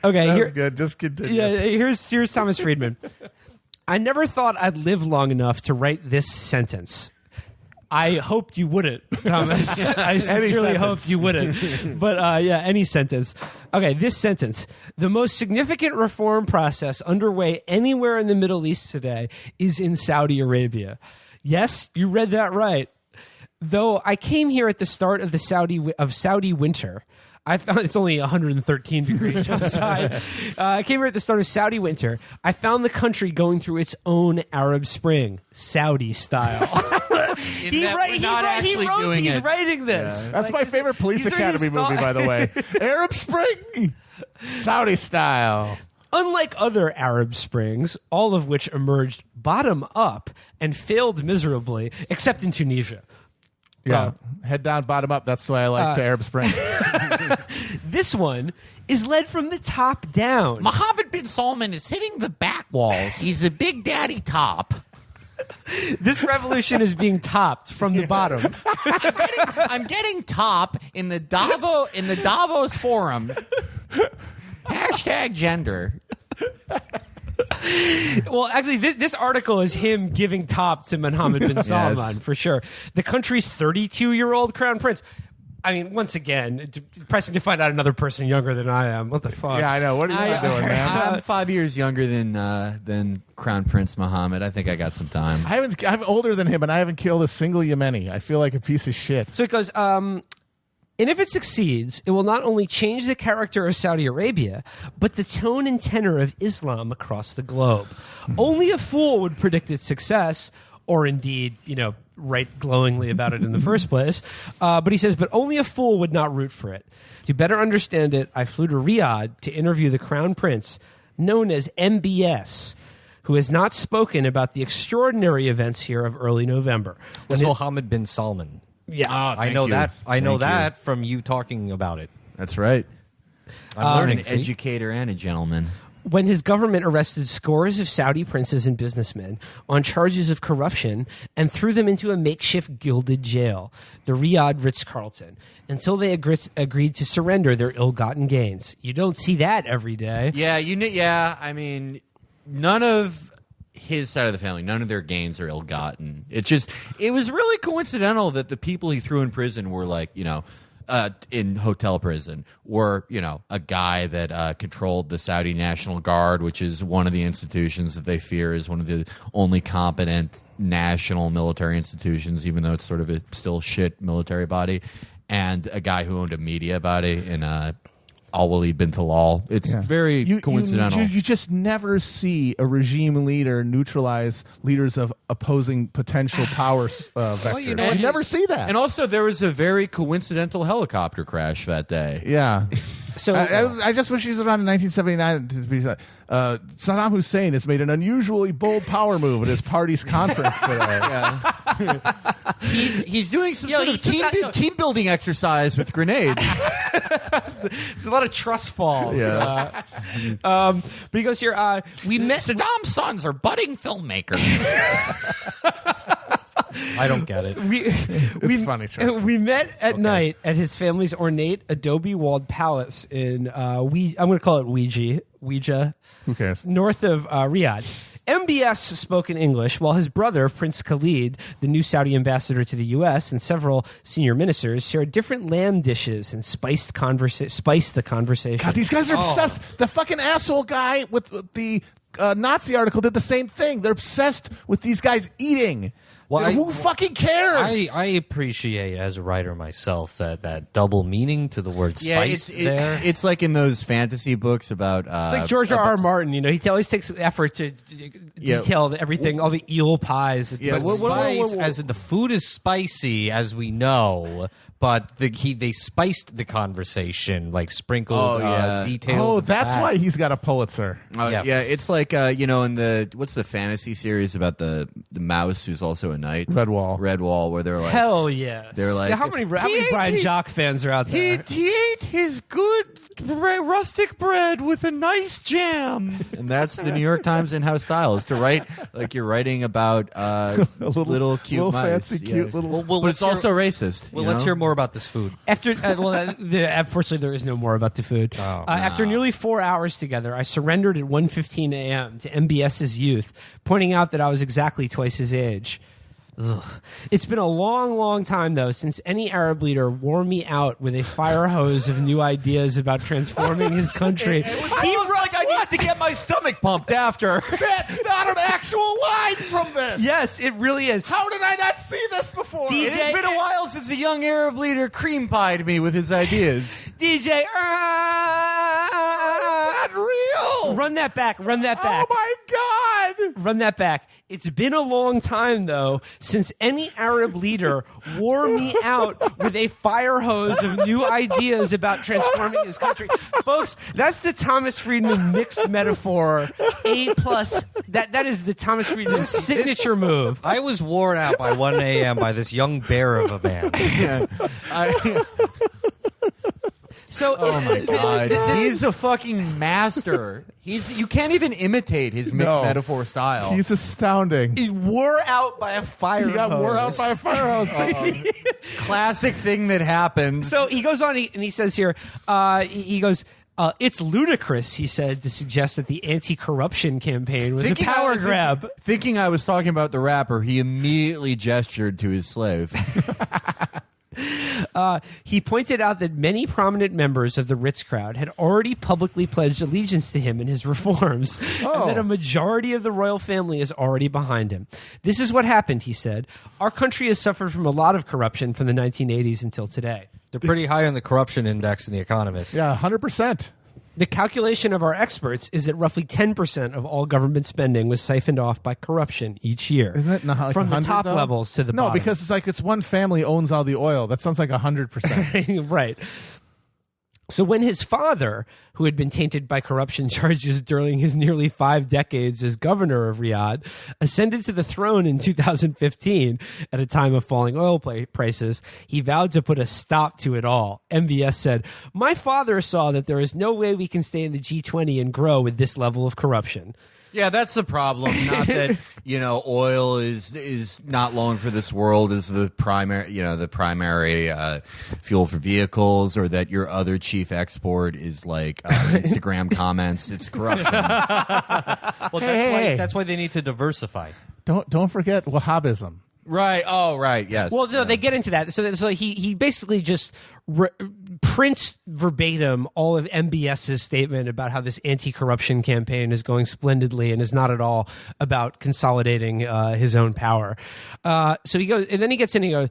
Okay, That's here, good. Just continue. yeah, here's Thomas Friedman. I never thought I'd live long enough to write this sentence. I hoped you wouldn't, Thomas. I sincerely sentence. hoped you wouldn't. But any sentence. Okay, this sentence. The most significant reform process underway anywhere in the Middle East today is in Saudi Arabia. Yes, you read that right. Though I came here at the start of the Saudi winter. I found it's only 113 degrees outside. I came here at the start of Saudi winter. I found the country going through its own Arab Spring, Saudi style. He's writing this. That's my favorite Police these are his Academy movie, by the way. Arab Spring, Saudi style. Unlike other Arab Springs, all of which emerged bottom up and failed miserably, except in Tunisia. Yeah, head down, bottom up. That's why I like to Arab Spring. This one is led from the top down. Mohammed bin Salman is hitting the back walls. He's a big daddy top. This revolution is being topped from the bottom. I'm getting top in the Davos forum. #gender. Well, actually, this article is him giving top to Mohammed bin Salman, Yes. for sure. The country's 32-year-old crown prince. I mean, once again, depressing to find out another person younger than I am. What the fuck? Yeah, I know. What are you doing, man? I'm 5 years younger than Crown Prince Mohammed. I think I got some time. I'm older than him, and I haven't killed a single Yemeni. I feel like a piece of shit. So it goes, and if it succeeds, it will not only change the character of Saudi Arabia, but the tone and tenor of Islam across the globe. Only a fool would predict its success, or indeed, write glowingly about it in the first place. But he says, but only a fool would not root for it. To better understand it, I flew to Riyadh to interview the Crown Prince, known as M.B.S., who has not spoken about the extraordinary events here of early November. That's Mohammed bin Salman. Yeah. I know that. I know Thank you. that from you talking about it. That's right. I'm I'm learning. an see? educator and a gentleman. When his government arrested scores of Saudi princes and businessmen on charges of corruption and threw them into a makeshift gilded jail, the Riyadh Ritz-Carlton, until they agreed to surrender their ill-gotten gains. You don't see that every day. Yeah, I mean, none of his side of the family, none of their gains are ill-gotten. It was really coincidental that the people he threw in prison were in hotel prison, were a guy that controlled the Saudi National Guard, which is one of the institutions that they fear is one of the only competent national military institutions, even though it's sort of a still shit military body, and a guy who owned a media body in Al-Walid bin Talal. It's very coincidental. You just never see a regime leader neutralize leaders of opposing potential power vectors. you know, you never see that. And also, there was a very coincidental helicopter crash that day. Yeah. So I just wish he was around in 1979 to be. Saddam Hussein has made an unusually bold power move at his party's conference today. He's doing some sort of team building exercise with grenades. there's a lot of trust falls. Yeah. But he goes here. We met. Saddam's sons are budding filmmakers. I don't get it. It's funny. Trust me. We met at night at his family's ornate adobe-walled palace in I'm going to call it Ouija, Who cares? north of Riyadh. M.B.S. spoke in English, while his brother, Prince Khalid, the new Saudi ambassador to the U.S., and several senior ministers shared different lamb dishes and spiced the conversation. God, these guys are obsessed. The fucking asshole guy with the Nazi article did the same thing. They're obsessed with these guys eating. Well, who fucking cares? I appreciate, as a writer myself, that double meaning to the word spiced there. It's like in those fantasy books about... It's like George R.R. Martin, he always takes effort to detail everything, all the eel pies. Yeah, But spice, as in the food is spicy, as we know, but they spiced the conversation, like sprinkled details. Oh, that's why he's got a Pulitzer. Yes. Yeah, it's like in the what's the fantasy series about the mouse who's also a knight? Redwall, where they're like, hell yes. They're like, how many Brian Jock fans are out there? He ate his good rustic bread with a nice jam, and that's the New York Times in-house style, is to write like you're writing about little cute mice, fancy, cute little. But it's also racist. Well, let's hear more about this food. After unfortunately, there is no more about the food. After nearly 4 hours together, I surrendered at 1:15 a.m. to M.B.S.'s youth, pointing out that I was exactly twice his age. Ugh. It's been a long, long time, though, since any Arab leader wore me out with a fire hose of new ideas about transforming his country. I need to get my stomach pumped after. That's not an actual line from this. Yes, it really is. How did I not see this before? DJ, It has been a while since a young Arab leader cream pied me with his ideas. DJ, Not real. run that back. Oh my God. Run that back. It's been a long time, though, since any Arab leader wore me out with a fire hose of new ideas about transforming his country. Folks, that's the Thomas Friedman mixed metaphor. A+. That is the Thomas Friedman signature move. I was worn out by 1 a.m. by this young bear of a man. So, Oh my God, he's a fucking master. You can't even imitate his mixed metaphor style. He's astounding. he wore out by a fire hose. He got wore out by a fire hose. Classic thing that happens. So he goes on and he says here, he goes, it's ludicrous, he said, to suggest that the anti-corruption campaign was a power grab. Thinking I was talking about the rapper, he immediately gestured to his slave. He pointed out that many prominent members of the Ritz crowd had already publicly pledged allegiance to him and his reforms, and that a majority of the royal family is already behind him. This is what happened, he said. Our country has suffered from a lot of corruption from the 1980s until today. They're pretty high on the corruption index in The Economist. Yeah, 100%. The calculation of our experts is that roughly 10% of all government spending was siphoned off by corruption each year. Isn't it like from the 100, top though? levels to the No, bottom? because it's one family owns all the oil. That sounds like 100%. Right. So when his father, who had been tainted by corruption charges during his nearly 5 decades as governor of Riyadh, ascended to the throne in 2015 at a time of falling oil prices, he vowed to put a stop to it all. M.B.S. said, "My father saw that there is no way we can stay in the G20 and grow with this level of corruption." Yeah, that's the problem. Not that oil is not long for this world as the primary fuel for vehicles, or that your other chief export is like Instagram comments. It's corruption. Well, that's why they need to diversify. Don't forget Wahhabism. Right. Oh, right. Yes. Well, no, they get into that. So he basically just prints verbatim all of M.B.S.'s statement about how this anti-corruption campaign is going splendidly and is not at all about consolidating his own power. So he goes, and then he gets in and he goes,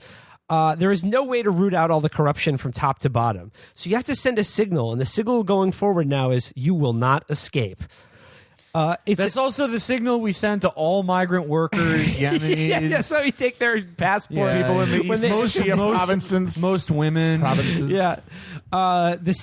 There is no way to root out all the corruption from top to bottom. So you have to send a signal, and the signal going forward now is you will not escape. That's also the signal we send to all migrant workers, Yemenis. Yeah, so you take their passports. People in the East provinces. Most women. Provinces. Yeah.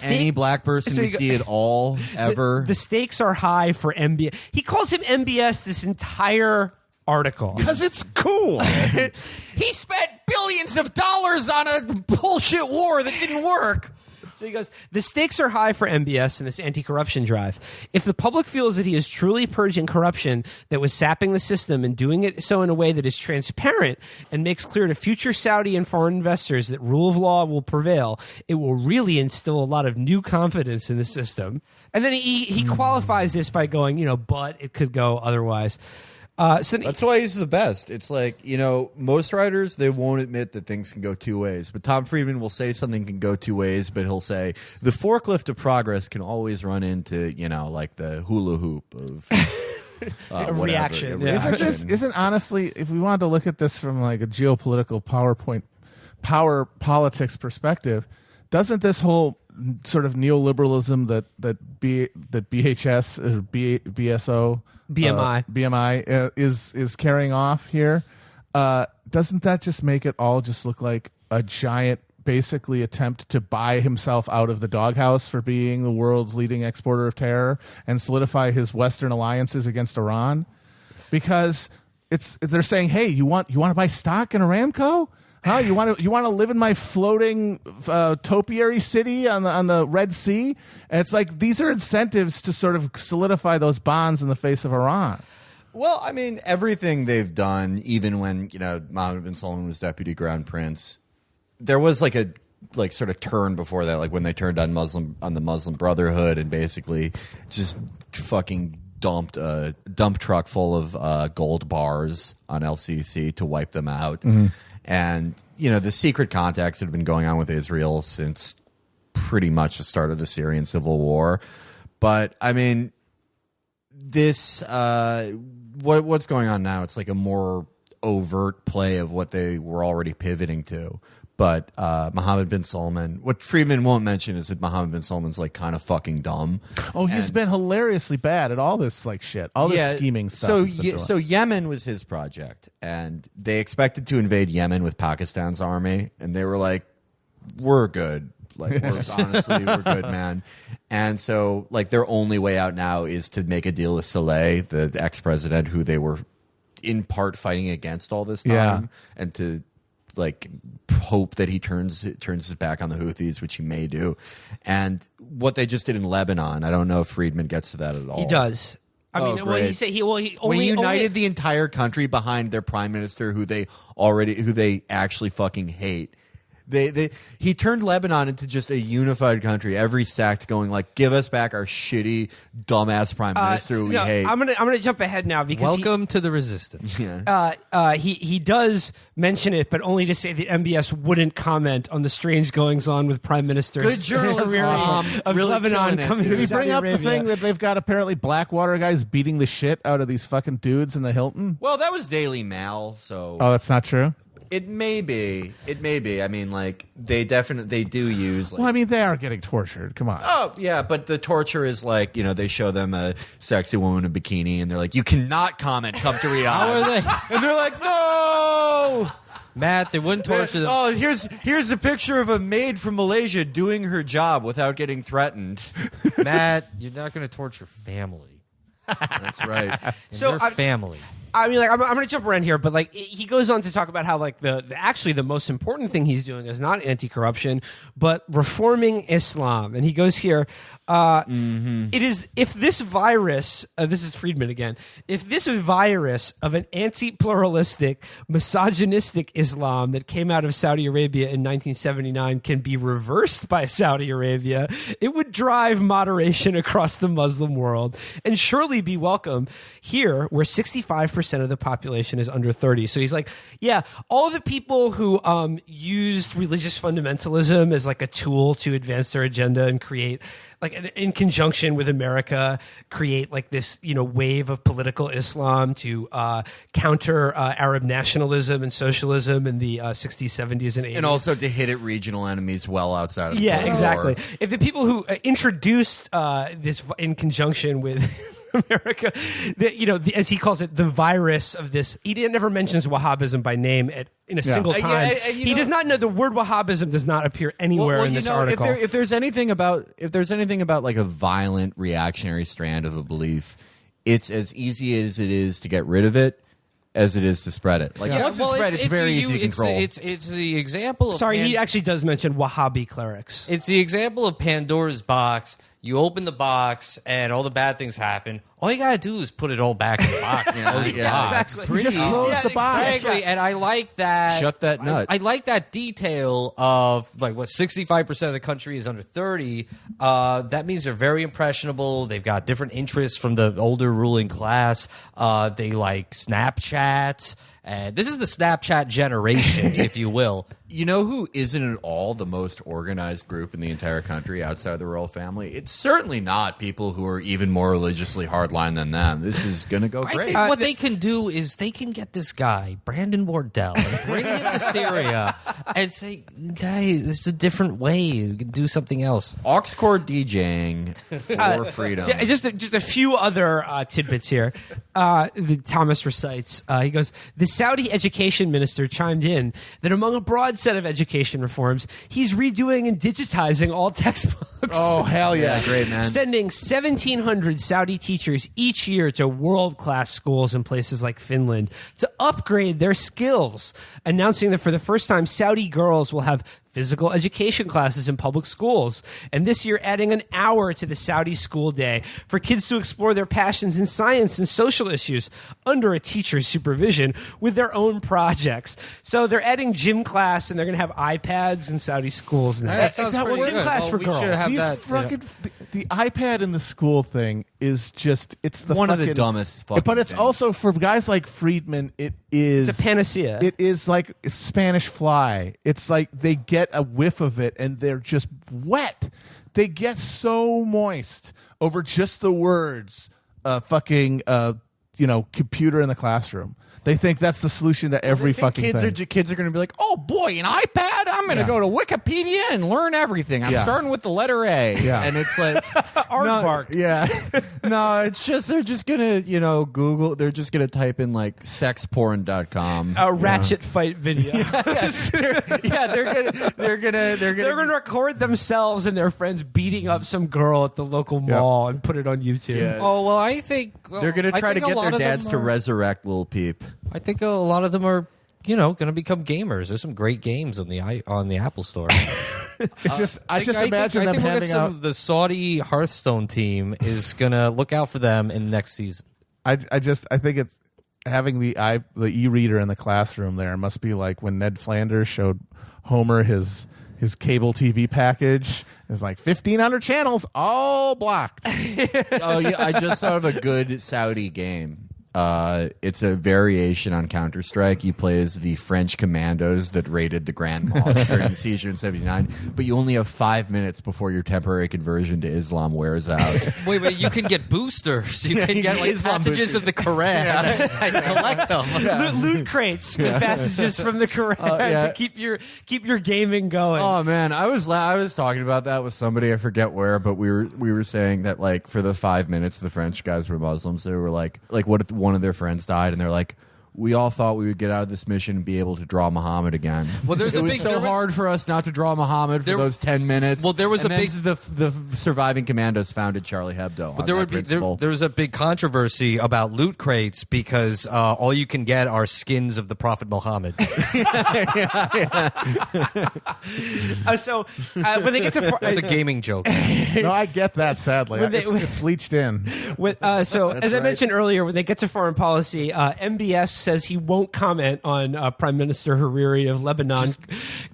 Any black person we see at all, ever. The stakes are high for M.B.S. He calls him M.B.S. this entire article. Because it's cool. He spent billions of dollars on a bullshit war that didn't work. So he goes, the stakes are high for M.B.S. in this anti-corruption drive. If the public feels that he is truly purging corruption that was sapping the system and doing it so in a way that is transparent and makes clear to future Saudi and foreign investors that rule of law will prevail, it will really instill a lot of new confidence in the system. And then he qualifies this by going, but it could go otherwise. So that's why he's the best. It's like, most writers, they won't admit that things can go two ways. But Tom Friedman will say something can go two ways, but he'll say the forklift of progress can always run into, like the hula hoop of reaction. Yeah. Isn't honestly, if we wanted to look at this from like a geopolitical power politics perspective, doesn't this whole sort of neoliberalism that BHS or BSO BMI is carrying off here? Doesn't that just make it all just look like a giant, basically attempt to buy himself out of the doghouse for being the world's leading exporter of terror and solidify his Western alliances against Iran? Because they're saying, hey, you want to buy stock in Aramco? Huh? You want to live in my floating topiary city on the Red Sea? And it's like these are incentives to sort of solidify those bonds in the face of Iran. Well, I mean, everything they've done, even when Mohammed bin Salman was deputy crown prince, there was like a sort of turn before that, like when they turned on the Muslim Brotherhood and basically just fucking dumped a dump truck full of gold bars on LCC to wipe them out. Mm-hmm. And, the secret contacts that have been going on with Israel since pretty much the start of the Syrian civil war. But, I mean, this, what's going on now, it's like a more overt play of what they were already pivoting to. But Mohammed bin Salman, what Friedman won't mention is that Mohammed bin Salman's like kind of fucking dumb. Oh, he's been hilariously bad at all this like shit, all this scheming stuff. So Yemen was his project, and they expected to invade Yemen with Pakistan's army, and they were like, "We're good, like honestly, we're good, man." And so, like, their only way out now is to make a deal with Saleh, the ex-president, who they were in part fighting against all this time, and to like hope that he turns his back on the Houthis, which he may do. And what they just did in Lebanon, I don't know if Friedman gets to that at all. He does. I mean, when he said he united the entire country behind their prime minister, who they actually fucking hate. He turned Lebanon into just a unified country. Every sect going like, give us back our shitty, dumbass prime minister who we hate. I'm gonna jump ahead now because welcome to the resistance. Yeah. He does mention it, but only to say that M.B.S. wouldn't comment on the strange goings on with prime ministers. Good journalism of really Lebanon coming to Did he Saudi bring up Arabia. the thing that they've got apparently Blackwater guys beating the shit out of these fucking dudes in the Hilton? Well, that was Daily Mail, so Oh, that's not true. It may be. I mean, like, they do use. Like, Well, I mean, they are getting tortured. Come on. oh yeah, but the torture is like, they show them a sexy woman in a bikini, and they're like, you cannot comment. Come to Riyadh. How are they? And they're like, no. Matt, they wouldn't torture them. Oh, here's a picture of a maid from Malaysia doing her job without getting threatened. Matt, you're not going to torture family. That's right. So your family. I mean, like, I'm going to jump around here, but like, he goes on to talk about how like the most important thing he's doing is not anti-corruption, but reforming Islam. And he goes here, it is, if this virus, this is Friedman again, if this virus of an anti-pluralistic, misogynistic Islam that came out of Saudi Arabia in 1979 can be reversed by Saudi Arabia, it would drive moderation across the Muslim world and surely be welcome here, where 65% 80% of the population is under 30. So he's like, yeah, all the people who used religious fundamentalism as like a tool to advance their agenda and create, like in conjunction with America, create like this, wave of political Islam to counter Arab nationalism and socialism in the 60s, 70s, and 80s. And also to hit at regional enemies well outside of the Yeah, Cold exactly. War. If the people who introduced this in conjunction with America, as he calls it, the virus of this, he never mentions Wahhabism by name in a single time. He does not know the word Wahhabism does not appear anywhere in this article. If there's anything about like a violent reactionary strand of a belief, it's as easy as it is to get rid of it as it is to spread it. Like once it's spread, it's very easy to control. It's the example of Sorry, he actually does mention Wahhabi clerics. It's the example of Pandora's box. You open the box and all the bad things happen. All you gotta do is put it all back in the box. Exactly. You just close the box. Exactly. And I like that. Shut that nut. I like that detail of like what 65% of the country is under 30. That means they're very impressionable. They've got different interests from the older ruling class. They like Snapchat. This is the Snapchat generation, if you will. You know who isn't at all the most organized group in the entire country outside of the royal family? It's certainly not people who are even more religiously hardline than them. This is going to go I great. think what they can do is they can get this guy, Brandon Wardell, and bring him to Syria and say, guys, this is a different way. We can do something else. Aux cord DJing for freedom. Just a few other tidbits here. Thomas recites, he goes, the Saudi education minister chimed in that among a broad set of education reforms, he's redoing and digitizing all textbooks. Oh, hell yeah. Great, man. Sending 1,700 Saudi teachers each year to world-class schools in places like Finland to upgrade their skills, announcing that for the first time, Saudi girls will have physical education classes in public schools, and this year adding an hour to the Saudi school day for kids to explore their passions in science and social issues under a teacher's supervision with their own projects. So they're adding gym class, and they're going to have iPads in Saudi schools now. That sounds pretty gym good. class for we girls. should have These that. fucking the iPad in the school thing is just it's the One of the fucking- dumbest fucking But it's things. also for guys like Friedman. It's a panacea. It is like Spanish fly. It's like they get a whiff of it and they're just wet. They get so moist over just the words. Fucking computer in the classroom. They think that's the solution to every fucking kids thing. Kids are going to be like, oh boy, an iPad? I'm going to go to Wikipedia and learn everything. I'm starting with the letter A. Yeah. And it's like Aardvark. Yeah. No, it's just they're just going to, Google, they're just going to type in like sexporn.com. A ratchet fight video. They're going They're gonna record themselves and their friends beating up some girl at the local mall and put it on YouTube. Yeah. Oh, well, I think... they're going to try to get their dads to resurrect Lil Peep. I think a lot of them are, going to become gamers. There's some great games on the Apple Store. It's just I just imagine them handing out. The Saudi Hearthstone team is going to look out for them in the next season. I think it's having the e-reader in the classroom. There must be like when Ned Flanders showed Homer his cable TV package. It's like 1,500 channels all blocked. Oh yeah, I just thought of a good Saudi game. It's a variation on Counter-Strike. You play as the French commandos that raided the Grand Mosque during the seizure in '79, but you only have 5 minutes before your temporary conversion to Islam wears out. Wait, you can get boosters. You can get like Islam passages boosters. of the Quran and collect them. Loot crates with passages from the Quran to keep your gaming going. Oh man, I was talking about that with somebody, I forget where, but we were saying that like for the 5 minutes the French guys were Muslims. They were like what if one of their friends died, and they're like, we all thought we would get out of this mission and be able to draw Muhammad again. Well, it was hard for us not to draw Muhammad for those 10 minutes. Well, there was and a big the surviving commandos founded Charlie Hebdo. But there was a big controversy about loot crates because all you can get are skins of the Prophet Muhammad. So when they get to That's a gaming joke. No, I get that. Sadly, it's leached in. as I mentioned earlier, when they get to foreign policy, M.B.S. says he won't comment on Prime Minister Hariri of Lebanon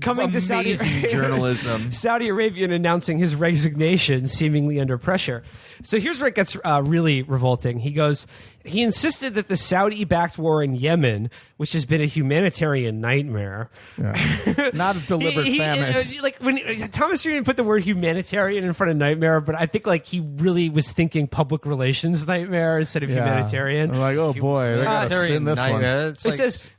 coming to Saudi Arabia. Journalism. Saudi Arabia and announcing his resignation, seemingly under pressure. So here's where it gets really revolting. He insisted that the Saudi-backed war in Yemen, which has been a humanitarian nightmare, not a deliberate famine. Like when Thomas Friedman put the word humanitarian in front of nightmare, but I think like he really was thinking public relations nightmare instead of humanitarian. I'm like, oh boy, they gotta spin this one. It's It like, says,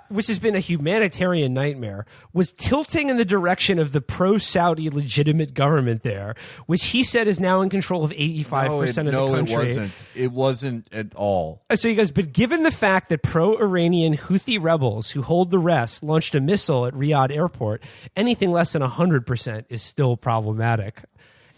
which has been a humanitarian nightmare, was tilting in the direction of the pro-Saudi legitimate government there, which he said is now in control of 85% of the country. No, it wasn't. It wasn't at all. So he goes, but given the fact that pro-Iranian Houthi rebels who hold the rest launched a missile at Riyadh airport, anything less than 100% is still problematic.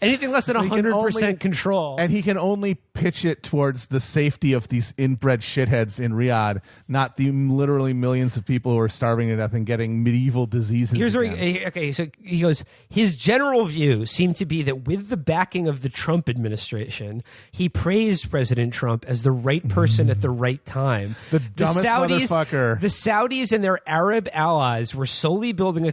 Anything less than 100% control. And he can only pitch it towards the safety of these inbred shitheads in Riyadh, not the literally millions of people who are starving to death and getting medieval diseases. Here's where so he goes, his general view seemed to be that with the backing of the Trump administration, he praised President Trump as the right person at the right time. The dumbest motherfucker. The Saudis and their Arab allies were slowly building a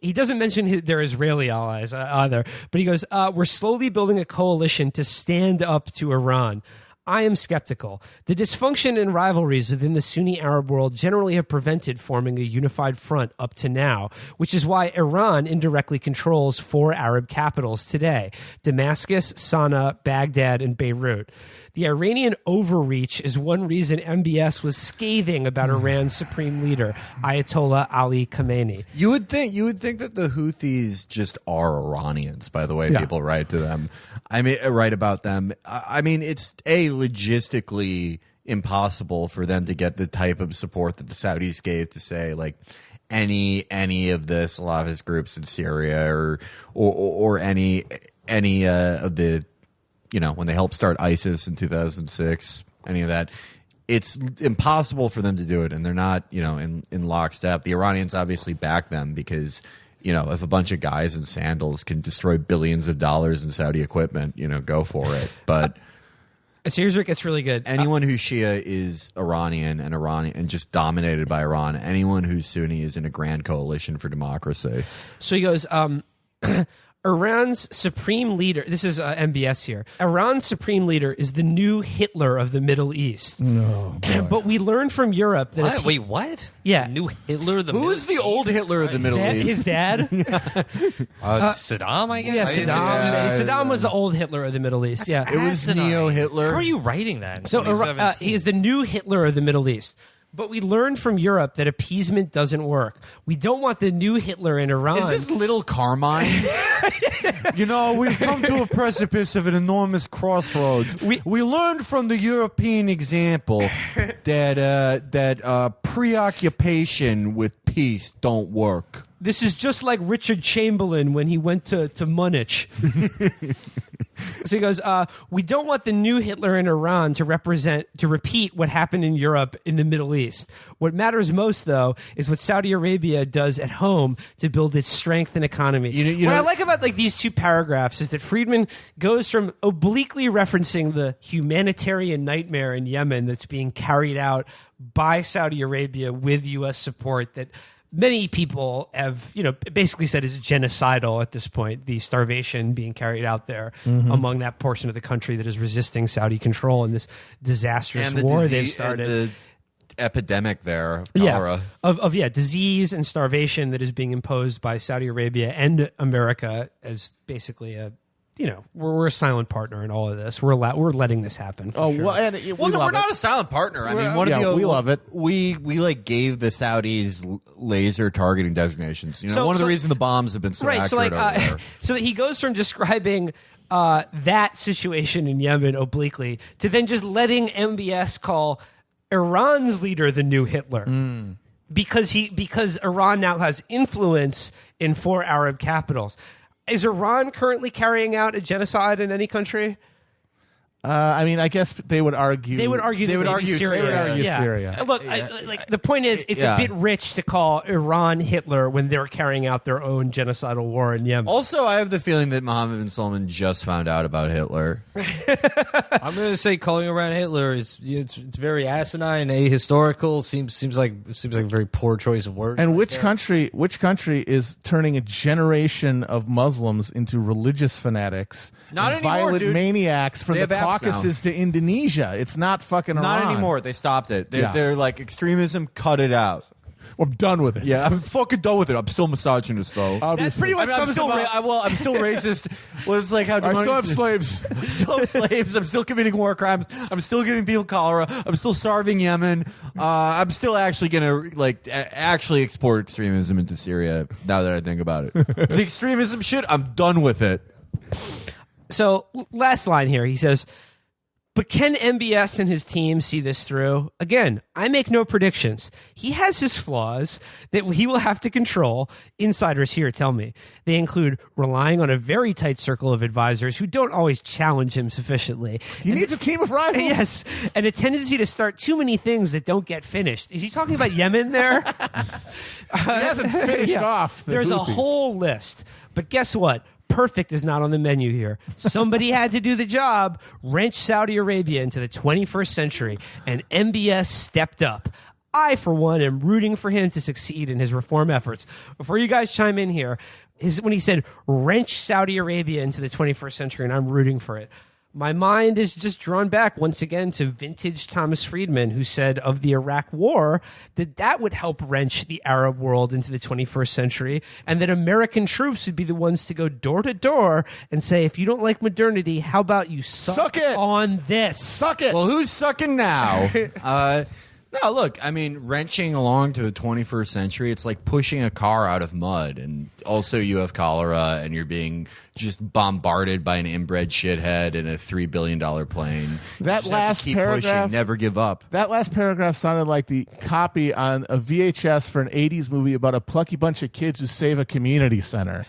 he doesn't mention their Israeli allies either, but he goes, we're slowly building a coalition to stand up to Iran. I am skeptical. The dysfunction and rivalries within the Sunni Arab world generally have prevented forming a unified front up to now, which is why Iran indirectly controls 4 Arab capitals today: Damascus, Sana'a, Baghdad, and Beirut. The Iranian overreach is one reason M.B.S. was scathing about Iran's supreme leader, Ayatollah Ali Khamenei. You would think that the Houthis just are Iranians, by the way people write to them. I mean, write about them. I mean, it's logistically impossible for them to get the type of support that the Saudis gave to say like any of the Salafist groups in Syria or any of the, you know, when they helped start ISIS in 2006, any of that. It's impossible for them to do it, and they're not, you know, in lockstep. The Iranians obviously back them because, you know, if a bunch of guys in sandals can destroy billions of dollars in Saudi equipment, you know, go for it. But so here's where it gets really good. Anyone who's Shia is Iranian and just dominated by Iran. Anyone who's Sunni is in a grand coalition for democracy. So he goes, Iran's supreme leader, this is M.B.S. here, Iran's supreme leader is the new Hitler of the Middle East. No, but we learned from Europe that... Wait, what? Yeah. The new Hitler of the Middle East? Who's the old Hitler of the Middle East? His dad? Saddam, I guess? Yeah, Saddam was the old Hitler of the Middle East. Yeah, It was Neo-Hitler. How are you writing that in So 2017? he is the new Hitler of the Middle East. But we learned from Europe that appeasement doesn't work. We don't want the new Hitler in Iran. Is this Little Carmine? You know, we've come to a precipice of an enormous crossroads. We learned from the European example that preoccupation with peace don't work. This is just like Richard Chamberlain when he went to Munich. So he goes, we don't want the new Hitler in Iran to repeat what happened in Europe in the Middle East. What matters most, though, is what Saudi Arabia does at home to build its strength and economy. What I like about like these two paragraphs is that Friedman goes from obliquely referencing the humanitarian nightmare in Yemen that's being carried out by Saudi Arabia with U.S. support that many people have, you know, basically said is genocidal at this point, the starvation being carried out there among that portion of the country that is resisting Saudi control in this disastrous war they've started. And the epidemic there of cholera. Of disease and starvation that is being imposed by Saudi Arabia and America as basically a, you know, we're a silent partner in all of this. We're letting this happen. Oh, sure. well, and Well, no, we're not a silent partner. I mean, we love it. We like gave the Saudis laser targeting designations. You know, one of the reasons the bombs have been so accurate over there. So that he goes from describing that situation in Yemen obliquely to then just letting M.B.S. call Iran's leader the new Hitler. Because Iran now has influence in 4 Arab capitals. Is Iran currently carrying out a genocide in any country? I mean, I guess they would argue. They would argue. They would argue Syria. They would argue Syria. Look, like the point is, it's a bit rich to call Iran Hitler when they're carrying out their own genocidal war in Yemen. Also, I have the feeling that Mohammed bin Salman just found out about Hitler. I'm going to say calling around Hitler is it's very asinine, ahistorical. Seems like a very poor choice of words. And which country is turning a generation of Muslims into religious fanatics, Not and anymore, violent dude. maniacs from They the have apps Caucasus to Indonesia? It's not fucking Iran. Not anymore. They stopped it. They're like, extremism, cut it out. I'm done with it. Yeah, I'm fucking done with it. I'm still misogynist, though. That's pretty much I'm sums still, it up. I'm still racist. Well, it's like how I still have slaves. I still have slaves. I'm still committing war crimes. I'm still giving people cholera. I'm still starving Yemen. I'm still actually gonna actually export extremism into Syria. Now that I think about it, the extremism shit, I'm done with it. So, last line here, he says, but can M.B.S. and his team see this through? Again, I make no predictions. He has his flaws that he will have to control. Insiders here tell me. They include relying on a very tight circle of advisors who don't always challenge him sufficiently. He needs a team of rivals. Yes, and a tendency to start too many things that don't get finished. Is he talking about Yemen there? He hasn't finished off. There's a whole list. But guess what? Perfect is not on the menu here. Somebody had to do the job, wrench Saudi Arabia into the 21st century, and M.B.S. stepped up. I, for one, am rooting for him to succeed in his reform efforts. Before you guys chime in here, when he said wrench Saudi Arabia into the 21st century, and I'm rooting for it, my mind is just drawn back once again to vintage Thomas Friedman, who said of the Iraq War that would help wrench the Arab world into the 21st century, and that American troops would be the ones to go door to door and say, if you don't like modernity, how about you suck it on this? Suck it. Well, who's sucking now? No, look, I mean, wrenching along to the 21st century, it's like pushing a car out of mud. And also you have cholera and you're being just bombarded by an inbred shithead in a $3 billion plane. That You just have to last keep paragraph, pushing, never give up. That last paragraph sounded like the copy on a VHS for an 80s movie about a plucky bunch of kids who save a community center.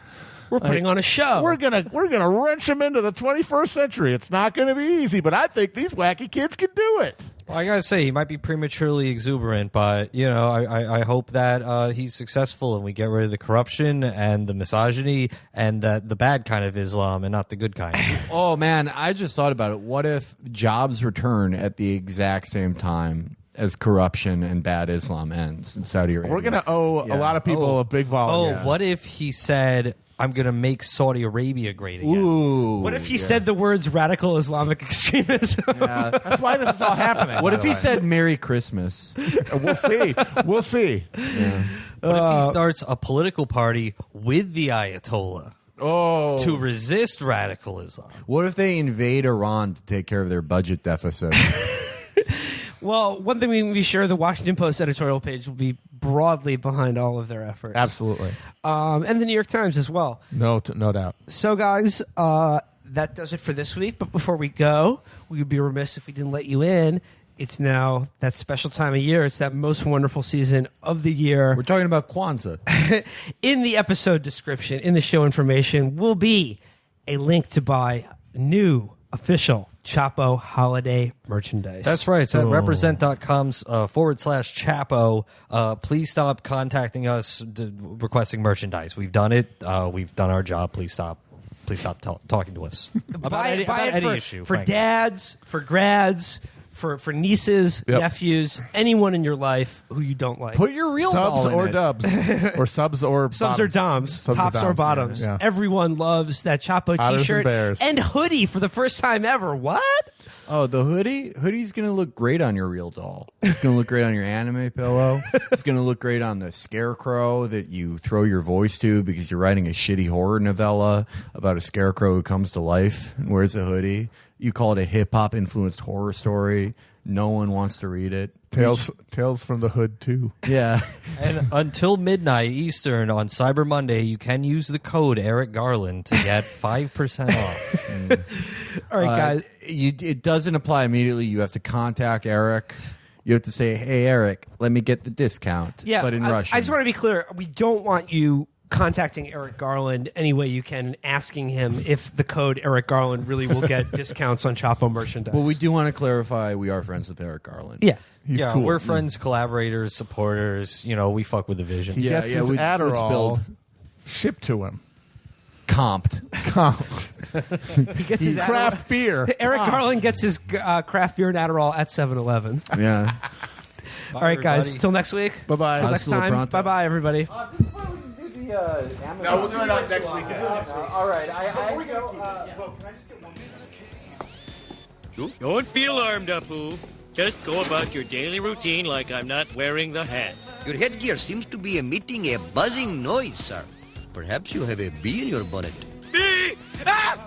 We're putting on a show. We're gonna wrench them into the 21st century. It's not going to be easy, but I think these wacky kids can do it. Well, I gotta say, he might be prematurely exuberant, but I hope that he's successful and we get rid of the corruption and the misogyny and the bad kind of Islam and not the good kind. Oh, man, I just thought about it. What if jobs return at the exact same time as corruption and bad Islam ends in Saudi Arabia? We're going to owe a lot of people a big ball. What if he said, I'm going to make Saudi Arabia great again? Ooh. What if he said the words radical Islamic extremism? That's why this is all happening. What if he said Merry Christmas? We'll see. We'll see. What if he starts a political party with the Ayatollah to resist radicalism? What if they invade Iran to take care of their budget deficit? Well, one thing we can be sure, the Washington Post editorial page will be broadly behind all of their efforts. Absolutely. And the New York Times as well. No doubt. So, guys, that does it for this week. But before we go, we would be remiss if we didn't let you in. It's now that special time of year. It's that most wonderful season of the year. We're talking about Kwanzaa. In the episode description, in the show information, will be a link to buy new official Chapo holiday merchandise. That's right. It's at represent.com/Chapo. Please stop contacting us requesting merchandise. We've done it. We've done our job. Please stop talking to us buy it any for, issue. For frankly. dads, for grads, for nieces, nephews, anyone in your life who you don't like. Put your real Subs ball in or it. dubs. Or subs or Subs or doms, Subs tops or doms. bottoms. Yeah. Everyone loves that Chapo Otters and t-shirt bears. and hoodie for the first time ever. What? Oh, the hoodie? Hoodie's going to look great on your real doll. It's going to look great on your anime pillow. It's going to look great on the scarecrow that you throw your voice to because you're writing a shitty horror novella about a scarecrow who comes to life and wears a hoodie. You call it a hip-hop influenced horror story. No one wants to read it. Tales from the Hood, too. Yeah. And until midnight Eastern on Cyber Monday, you can use the code Eric Garland to get 5% off. All right, guys. It doesn't apply immediately. You have to contact Eric. You have to say, hey, Eric, let me get the discount. Yeah, but in Russian. I just want to be clear. We don't want you contacting Eric Garland any way you can, asking him if the code Eric Garland really will get discounts on Chapo merchandise. But we do want to clarify we are friends with Eric Garland. Yeah. He's yeah, cool. we're friends, collaborators, supporters. You know, we fuck with the vision. He gets his let's Adderall build. shipped to him. Comped. He gets his Craft beer. Eric Garland gets his craft beer and Adderall at 7-Eleven. Yeah. All right, guys. everybody. Till next week. Bye-bye. Till next Hasta la time. pronto. Bye-bye, everybody. No, we'll do it next weekend. All right. Before we go, can I just get one minute? Don't be alarmed, Apu. Just go about your daily routine like I'm not wearing the hat. Your headgear seems to be emitting a buzzing noise, sir. Perhaps you have a bee in your bonnet. Bee! Ah!